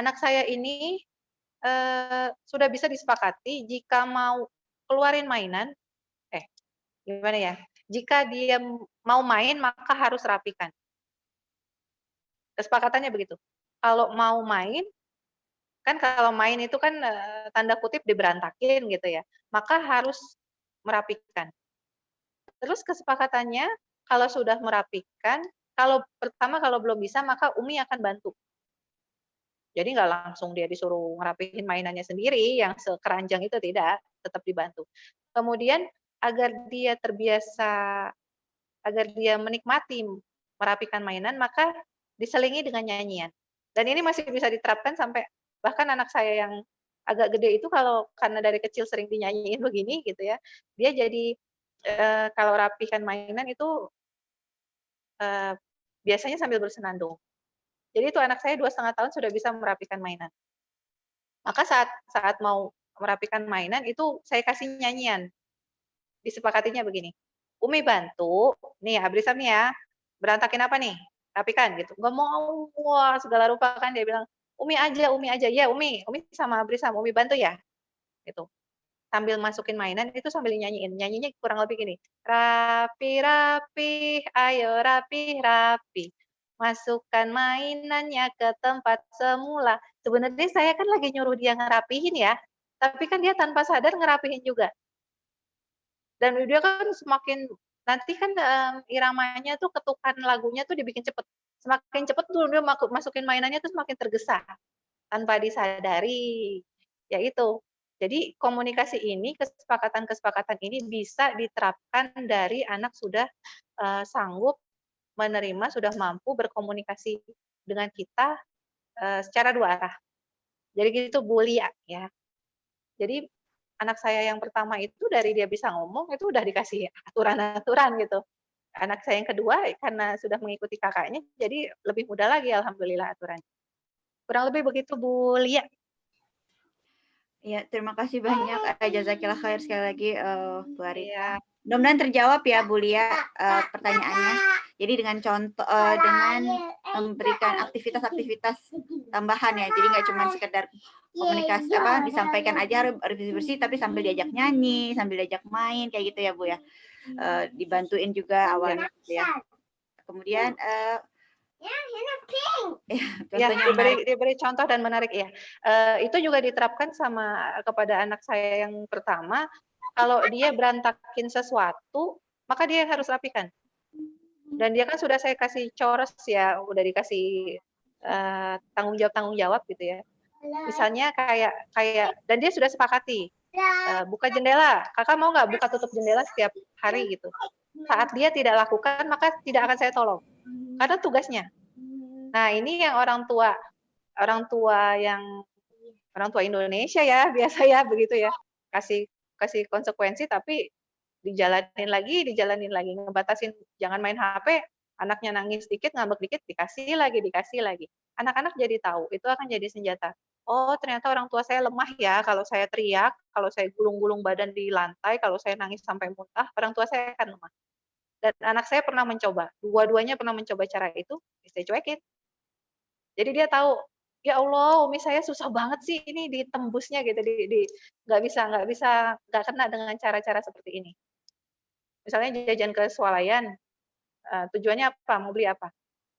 Anak saya ini sudah bisa disepakati jika mau keluarin mainan, gimana ya? Jika dia mau main maka harus rapikan. Kesepakatannya begitu. Kalau mau main, kan kalau main itu kan tanda kutip diberantakin gitu ya, maka harus merapikan. Terus kesepakatannya kalau sudah merapikan, kalau belum bisa maka Umi akan bantu. Jadi nggak langsung dia disuruh ngerapihin mainannya sendiri yang sekeranjang itu, tidak, tetap dibantu. Kemudian agar dia terbiasa, agar dia menikmati merapikan mainan, maka diselingi dengan nyanyian. Dan ini masih bisa diterapkan sampai bahkan anak saya yang agak gede itu kalau karena dari kecil sering dinyanyiin begini gitu ya, dia jadi kalau rapikan mainan itu biasanya sambil bersenandung. Jadi itu anak saya 2,5 tahun sudah bisa merapikan mainan. Maka saat mau merapikan mainan itu saya kasih nyanyian. Disepakatinya begini, Umi bantu, nih Abrisam nih ya, berantakin apa nih? Rapikan gitu. Nggak mau, wah segala rupa kan dia bilang, Umi aja, ya Umi sama Abrisam, Umi bantu ya, gitu. Sambil masukin mainan itu sambil nyanyiin, nyanyinya kurang lebih gini, rapi, ayo rapi, masukkan mainannya ke tempat semula. Sebenarnya saya kan lagi nyuruh dia ngerapihin ya, tapi kan dia tanpa sadar ngerapihin juga. Dan dia kan semakin nanti kan, iramanya tuh ketukan lagunya tuh dibikin cepet. Semakin cepet tuh dia masukin mainannya tuh semakin tergesa, tanpa disadari. Ya itu. Jadi komunikasi ini, kesepakatan-kesepakatan ini bisa diterapkan dari anak sudah, sanggup menerima, sudah mampu berkomunikasi dengan kita, secara 2 arah. Jadi gitu Bu Lia ya. Jadi anak saya yang pertama itu dari dia bisa ngomong itu udah dikasih aturan-aturan gitu. Anak saya yang kedua karena sudah mengikuti kakaknya jadi lebih mudah lagi alhamdulillah aturannya. Kurang lebih begitu Bu Lia. Ya, terima kasih banyak, jazakillah khair sekali lagi, Bu Arita. Iya. Mudah-mudahan terjawab ya Bu Lia, pertanyaannya. Jadi dengan contoh dengan memberikan aktivitas-aktivitas tambahan ya, jadi nggak cuma sekedar komunikasi disampaikan aja harus bersih-bersih, tapi sambil diajak nyanyi, sambil diajak main kayak gitu ya Bu ya. Dibantuin juga awalnya gitu ya. Kemudian Ya, diberi contoh dan menarik ya. Itu juga diterapkan kepada anak saya yang pertama. Kalau dia berantakin sesuatu, maka dia harus rapikan. Dan dia kan sudah saya kasih coros ya, udah dikasih tanggung jawab gitu ya. Misalnya kayak dan dia sudah sepakati buka jendela. Kakak mau nggak buka tutup jendela setiap hari gitu. Saat dia tidak lakukan, maka tidak akan saya tolong. Karena tugasnya. Nah, ini yang orang tua Indonesia ya, biasa ya begitu ya. Kasih konsekuensi tapi dijalanin lagi, ngebatasin jangan main HP, anaknya nangis dikit, ngambek dikit, dikasih lagi. Anak-anak jadi tahu, itu akan jadi senjata. Oh, ternyata orang tua saya lemah ya, kalau saya teriak, kalau saya gulung-gulung badan di lantai, kalau saya nangis sampai muntah, orang tua saya akan lemah. Dan anak saya pernah mencoba, dua-duanya pernah mencoba cara itu, saya cuekin. Jadi dia tahu, ya Allah, umi saya susah banget sih ini ditembusnya gitu, nggak kena dengan cara-cara seperti ini. Misalnya jajan ke swalayan, tujuannya apa, mau beli apa.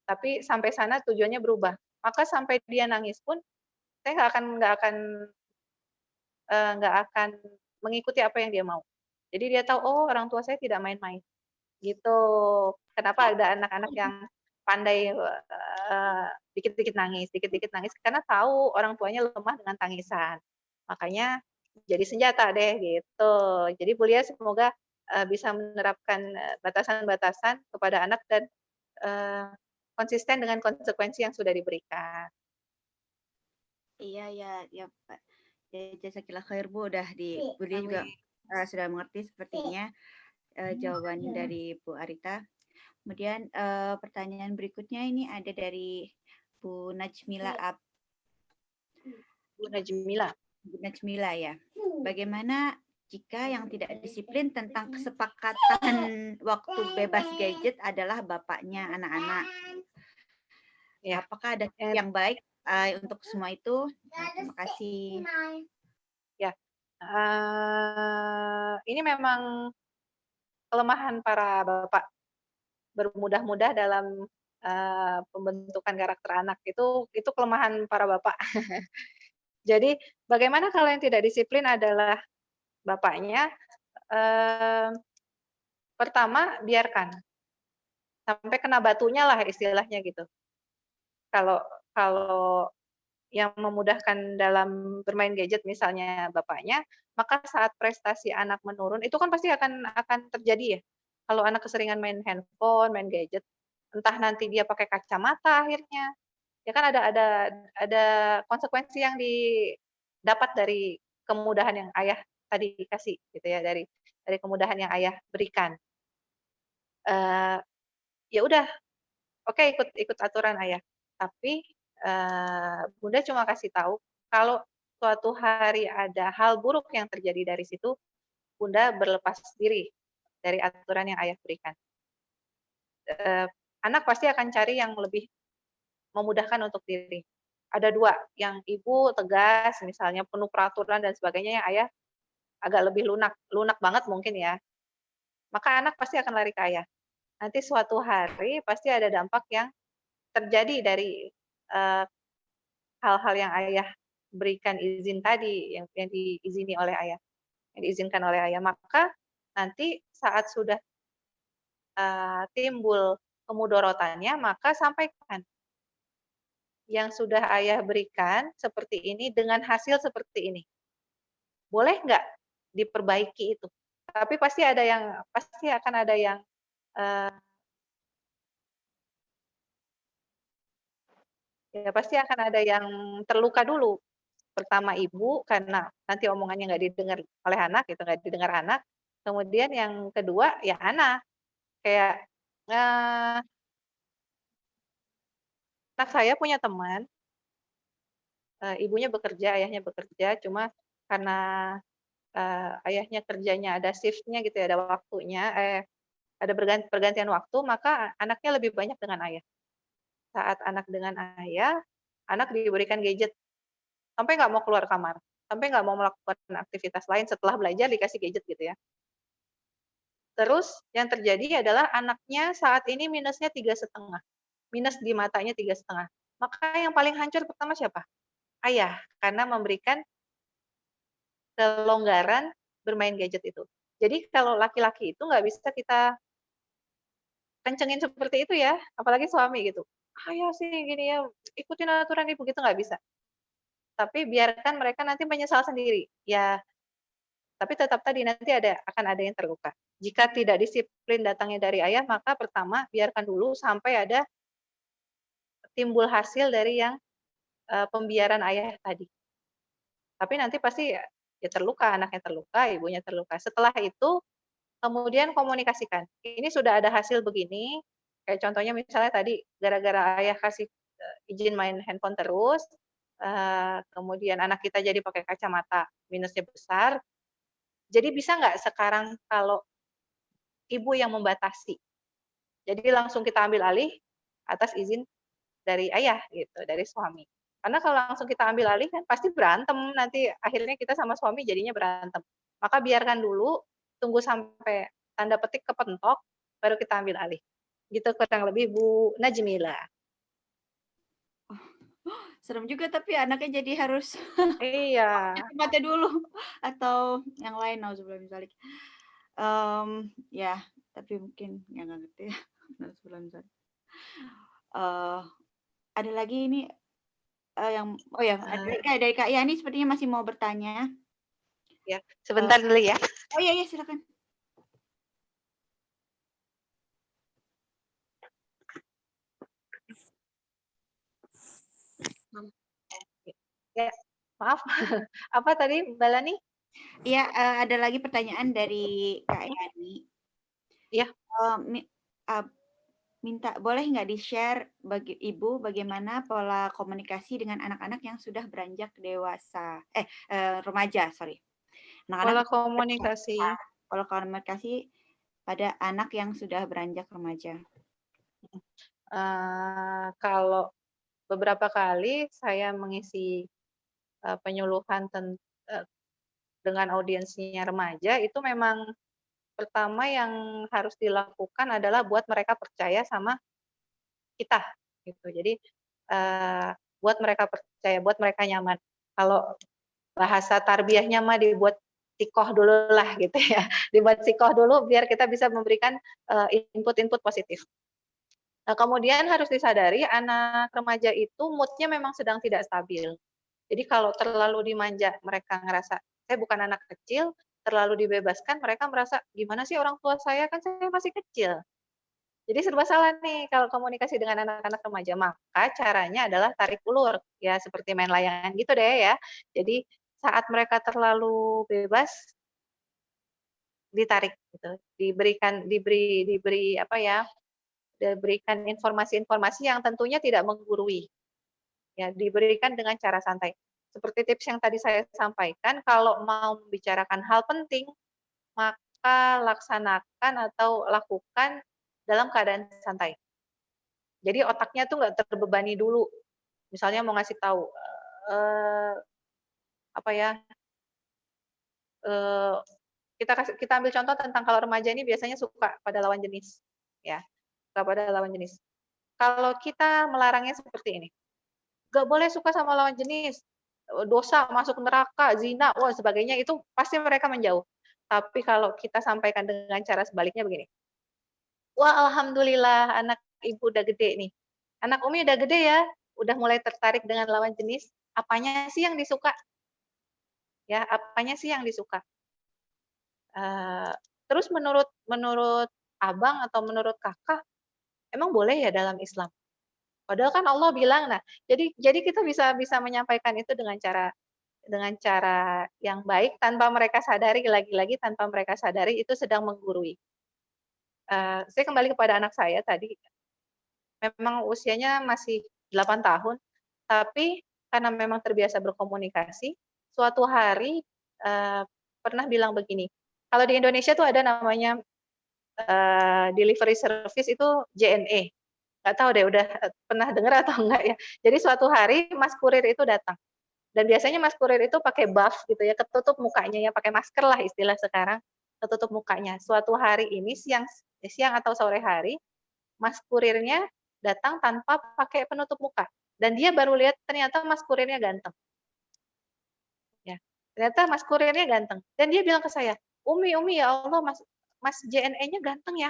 Tapi sampai sana tujuannya berubah. Maka sampai dia nangis pun, saya nggak akan mengikuti apa yang dia mau. Jadi dia tahu, oh orang tua saya tidak main-main. Gitu. Kenapa ada anak-anak yang pandai dikit-dikit nangis, karena tahu orang tuanya lemah dengan tangisan. Makanya jadi senjata deh gitu. Jadi Bu Lia semoga bisa menerapkan batasan-batasan kepada anak dan konsisten dengan konsekuensi yang sudah diberikan. Iya ya Pak. Ya, jazakillah khair Bu, Bu Lia juga sudah mengerti sepertinya jawaban dari Bu Arita. Kemudian pertanyaan berikutnya ini ada dari Bu Najmila Bu Najmila ya. Bagaimana jika yang tidak disiplin tentang kesepakatan waktu bebas gadget adalah bapaknya anak-anak? Ya, apakah ada yang baik untuk semua itu? Terima kasih. Ya, ini memang kelemahan para bapak. Bermudah-mudah dalam pembentukan karakter anak itu kelemahan para bapak. Jadi bagaimana kalau yang tidak disiplin adalah bapaknya? Pertama biarkan sampai kena batunya lah istilahnya gitu. Kalau yang memudahkan dalam bermain gadget misalnya bapaknya, maka saat prestasi anak menurun itu kan pasti akan terjadi ya. Kalau anak keseringan main handphone, main gadget, entah nanti dia pakai kacamata akhirnya. Ya kan ada konsekuensi yang didapat dari kemudahan yang ayah tadi kasih gitu ya, dari kemudahan yang ayah berikan. Ya udah, oke, ikut aturan ayah. Tapi Bunda cuma kasih tahu kalau suatu hari ada hal buruk yang terjadi dari situ, Bunda berlepas diri dari aturan yang ayah berikan. Anak pasti akan cari yang lebih memudahkan untuk diri. Ada dua, yang ibu tegas, misalnya penuh peraturan dan sebagainya, yang ayah agak lebih lunak banget mungkin ya. Maka anak pasti akan lari ke ayah. Nanti suatu hari pasti ada dampak yang terjadi dari hal-hal yang ayah berikan izin tadi, yang diizini oleh ayah, yang diizinkan oleh ayah. Maka nanti saat sudah timbul kemudorotannya, maka sampaikan yang sudah ayah berikan seperti ini dengan hasil seperti ini. Boleh nggak diperbaiki itu? Tapi pasti akan ada yang ya pasti akan ada yang terluka dulu. Pertama ibu, karena nanti omongannya nggak didengar oleh anak, gitu, nggak didengar anak. Kemudian yang kedua ya anak, kayak anak saya punya teman, ibunya bekerja, ayahnya bekerja, cuma karena ayahnya kerjanya ada shift-nya gitu ya, ada waktunya, ada pergantian waktu, maka anaknya lebih banyak dengan ayah. Saat anak dengan ayah, anak diberikan gadget, sampai nggak mau keluar kamar, sampai nggak mau melakukan aktivitas lain setelah belajar dikasih gadget gitu ya. Terus yang terjadi adalah anaknya saat ini minusnya 3,5, minus di matanya 3,5. Maka yang paling hancur pertama siapa? Ayah, karena memberikan kelonggaran bermain gadget itu. Jadi kalau laki-laki itu nggak bisa kita kencengin seperti itu ya, apalagi suami gitu. Ayo sih gini ya, ikutin aturan ibu gitu nggak bisa. Tapi biarkan mereka nanti menyesal sendiri. Ya, tapi tetap tadi nanti akan ada yang terluka. Jika tidak disiplin datangnya dari ayah, maka pertama biarkan dulu sampai ada timbul hasil dari yang pembiaran ayah tadi. Tapi nanti pasti ya terluka, anaknya terluka, ibunya terluka. Setelah itu kemudian komunikasikan. Ini sudah ada hasil begini, kayak contohnya misalnya tadi gara-gara ayah kasih izin main handphone terus, kemudian anak kita jadi pakai kacamata, minusnya besar. Jadi bisa nggak sekarang kalau ibu yang membatasi? Jadi langsung kita ambil alih atas izin dari ayah gitu, dari suami. Karena kalau langsung kita ambil alih kan pasti berantem, nanti akhirnya kita sama suami jadinya berantem. Maka biarkan dulu, tunggu sampai tanda petik kepentok, baru kita ambil alih. Gitu kurang lebih Bu Najmila. Serem juga tapi anaknya jadi harus Iya. mati dulu atau yang lain, nauzubillah min dzalik. Ya, tapi mungkin ya nggak ngerti ya. Nauzubillah min dzalik. Ada lagi ini yang dari Kak Yani sepertinya masih mau bertanya. Ya, sebentar dulu ya. Oh iya silakan. Ya, maaf. Apa tadi Mbak Lani? Iya, ada lagi pertanyaan dari Kak Yani. Iya. Minta boleh nggak di-share bagi Ibu bagaimana pola komunikasi dengan anak-anak yang sudah beranjak dewasa, remaja, sorry. Pola komunikasi. Pola komunikasi pada anak yang sudah beranjak remaja. Kalau beberapa kali saya mengisi penyuluhan dengan audiensnya remaja, itu memang pertama yang harus dilakukan adalah buat mereka percaya sama kita gitu. Jadi buat mereka percaya, buat mereka nyaman. Kalau bahasa tarbiyahnya mah dibuat sikoh dulu lah gitu ya. Dibuat sikoh dulu biar kita bisa memberikan input-input positif. Nah, kemudian harus disadari anak remaja itu mood-nya memang sedang tidak stabil. Jadi kalau terlalu dimanja, mereka ngerasa saya bukan anak kecil, terlalu dibebaskan, mereka merasa gimana sih orang tua saya, kan saya masih kecil. Jadi serba salah nih kalau komunikasi dengan anak-anak remaja. Maka caranya adalah tarik ulur, ya seperti main layangan gitu deh ya. Jadi saat mereka terlalu bebas, ditarik gitu, diberi apa ya, diberikan informasi-informasi yang tentunya tidak menggurui, ya diberikan dengan cara santai. Seperti tips yang tadi saya sampaikan, kalau mau membicarakan hal penting, maka laksanakan atau lakukan dalam keadaan santai. Jadi otaknya tuh nggak terbebani dulu. Misalnya mau ngasih tahu, apa ya, kita ambil contoh tentang kalau remaja ini biasanya suka pada lawan jenis, ya, suka pada lawan jenis. Kalau kita melarangnya seperti ini, nggak boleh suka sama lawan jenis, dosa, masuk neraka, zina, wah sebagainya, itu pasti mereka menjauh. Tapi kalau kita sampaikan dengan cara sebaliknya begini, wah alhamdulillah anak ibu udah gede nih, anak Umi udah gede ya, udah mulai tertarik dengan lawan jenis, apanya sih yang disuka? Ya, apanya sih yang disuka? Terus menurut abang atau menurut kakak, emang boleh ya dalam Islam? Padahal kan Allah bilang, nah, jadi kita bisa menyampaikan itu dengan cara yang baik tanpa mereka sadari, lagi-lagi tanpa mereka sadari itu sedang menggurui. Saya kembali kepada anak saya tadi, memang usianya masih 8 tahun, tapi karena memang terbiasa berkomunikasi, suatu hari pernah bilang begini, kalau di Indonesia tuh ada namanya delivery service itu JNE. Nggak tahu deh udah pernah dengar atau enggak ya. Jadi suatu hari Mas kurir itu datang. Dan biasanya Mas kurir itu pakai buff gitu ya, ketutup mukanya ya, pakai masker lah istilah sekarang, ketutup mukanya. Suatu hari ini siang atau sore hari, Mas kurirnya datang tanpa pakai penutup muka. Dan dia baru lihat ternyata Mas kurirnya ganteng. Ya. Ternyata Mas kurirnya ganteng. Dan dia bilang ke saya, Umi, ya Allah, Mas JNE-nya ganteng ya.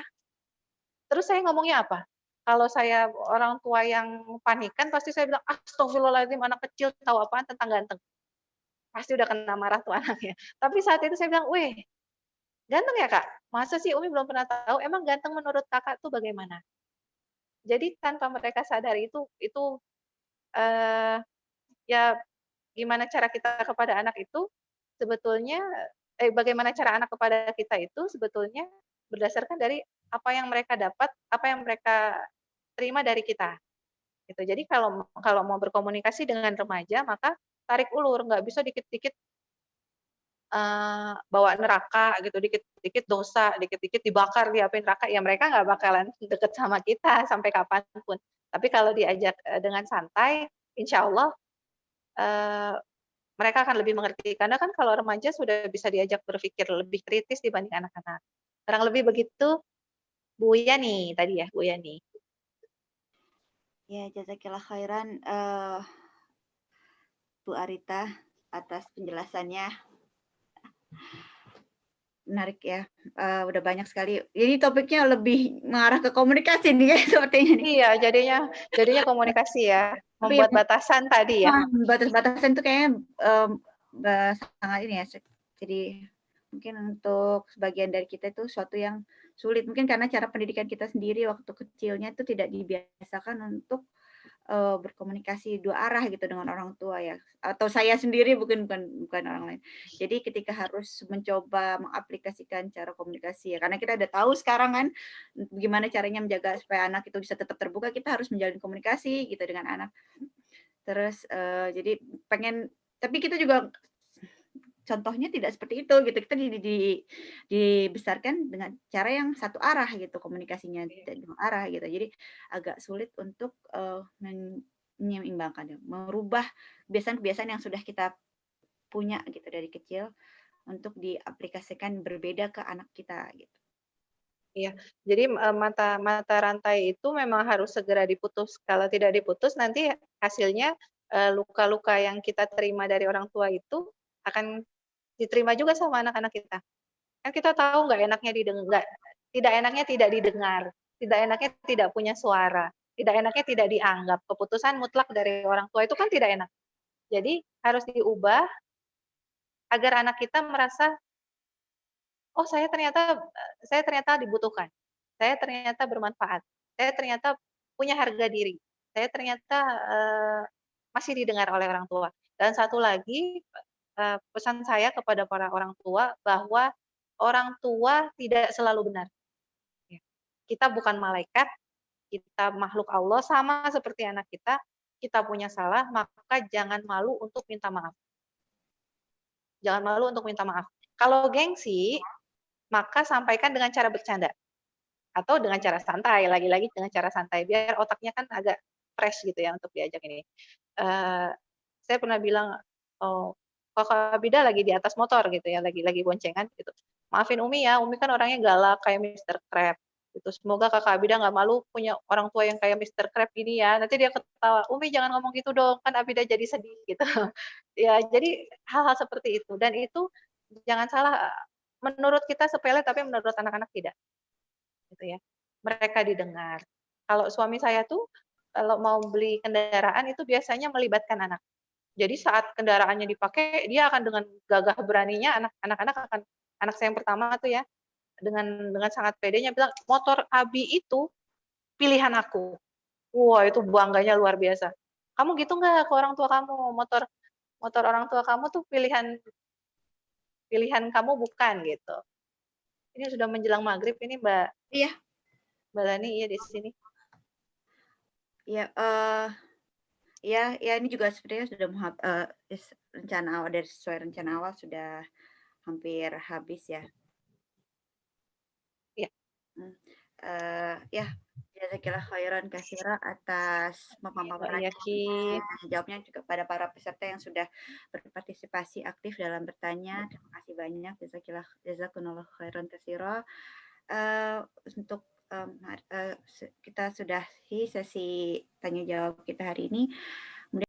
Terus saya ngomongnya apa? Kalau saya orang tua yang panikan, pasti saya bilang, astagfirullahaladzim, anak kecil tahu apaan tentang ganteng. Pasti udah kena marah tuh anaknya. Tapi saat itu saya bilang, weh, ganteng ya kak? Masa sih Umi belum pernah tahu, emang ganteng menurut kakak tuh bagaimana? Jadi tanpa mereka sadari itu ya gimana cara kita kepada anak itu sebetulnya, bagaimana cara anak kepada kita itu sebetulnya berdasarkan dari apa yang mereka dapat, apa yang mereka terima dari kita, gitu. Jadi kalau mau berkomunikasi dengan remaja, maka tarik ulur, nggak bisa dikit-dikit, bawa neraka gitu, dikit-dikit dosa, dikit-dikit dibakar di api neraka, ya mereka nggak bakalan deket sama kita sampai kapan pun. Tapi kalau diajak, dengan santai, insya Allah, mereka akan lebih mengerti. Karena kan kalau remaja sudah bisa diajak berpikir lebih kritis dibanding anak-anak. Kurang lebih begitu, Bu Yani tadi ya, Bu Yani. Ya, jazakillah khairan Bu Arita atas penjelasannya. Menarik ya, udah banyak sekali. Ini topiknya lebih mengarah ke komunikasi nih ya sepertinya nih. Iya, jadinya komunikasi ya, Tapi membuat batasan tadi ya. batas-batasan itu kayaknya sangat ini ya. Jadi mungkin untuk sebagian dari kita itu suatu yang sulit. Mungkin karena cara pendidikan kita sendiri waktu kecilnya itu tidak dibiasakan untuk berkomunikasi dua arah gitu dengan orang tua ya, atau saya sendiri bukan orang lain. Jadi ketika harus mencoba mengaplikasikan cara komunikasi ya, karena kita udah tahu sekarang kan gimana caranya menjaga supaya anak itu bisa tetap terbuka, kita harus menjalin komunikasi gitu dengan anak. Terus jadi pengen, tapi kita juga contohnya tidak seperti itu gitu. Kita dibesarkan dengan cara yang satu arah gitu, komunikasinya tidak dua arah gitu. Jadi agak sulit untuk menyeimbangkan, merubah kebiasaan-kebiasaan yang sudah kita punya gitu dari kecil untuk diaplikasikan berbeda ke anak kita gitu. Iya, jadi mata rantai itu memang harus segera diputus. Kalau tidak diputus nanti hasilnya luka-luka yang kita terima dari orang tua itu akan diterima juga sama anak-anak kita. Kan kita tahu nggak enaknya didengar, tidak enaknya tidak didengar, tidak enaknya tidak punya suara, tidak enaknya tidak dianggap. Keputusan mutlak dari orang tua itu kan tidak enak. Jadi harus diubah agar anak kita merasa, oh saya ternyata dibutuhkan. saya ternyata bermanfaat, saya ternyata punya harga diri, saya ternyata masih didengar oleh orang tua. Dan satu lagi, pesan saya kepada para orang tua bahwa orang tua tidak selalu benar. Ya. Kita bukan malaikat, kita makhluk Allah sama seperti anak kita punya salah, maka jangan malu untuk minta maaf. Jangan malu untuk minta maaf. Kalau gengsi, maka sampaikan dengan cara bercanda atau dengan cara santai, lagi-lagi dengan cara santai biar otaknya kan agak fresh gitu ya untuk diajak ini. Saya pernah bilang, oh, Kakak Bida lagi di atas motor gitu ya, lagi boncengan gitu. Maafin Umi ya, Umi kan orangnya galak kayak Mr. Krab. Gitu. Semoga Kakak Abida nggak malu punya orang tua yang kayak Mr. Krab ini ya. Nanti dia ketawa, Umi jangan ngomong gitu dong, kan Abida jadi sedih gitu. Ya, jadi hal-hal seperti itu. Dan itu jangan salah, menurut kita sepele tapi menurut anak-anak tidak. Gitu ya. Mereka didengar. Kalau suami saya tuh kalau mau beli kendaraan itu biasanya melibatkan anak. Jadi saat kendaraannya dipakai, dia akan dengan gagah beraninya anak-anak akan anak saya yang pertama tuh ya dengan sangat pedenya bilang motor Abi itu pilihan aku. Wah itu bangganya luar biasa. Kamu gitu nggak ke orang tua kamu? Motor orang tua kamu tuh pilihan kamu bukan gitu. Ini sudah menjelang maghrib ini Mbak. Iya. Mbak Lani iya di sini. Ya, ya ini juga sebenarnya sudah rencana awal dari sesuai rencana awal sudah hampir habis ya. Iya. Ya, jazakillah khairan katsira atas pemaparan jawabnya juga pada para peserta yang sudah berpartisipasi aktif dalam bertanya. Terima kasih banyak, jazakumullah khairan katsira. Untuk kita sudahi sesi tanya jawab kita hari ini.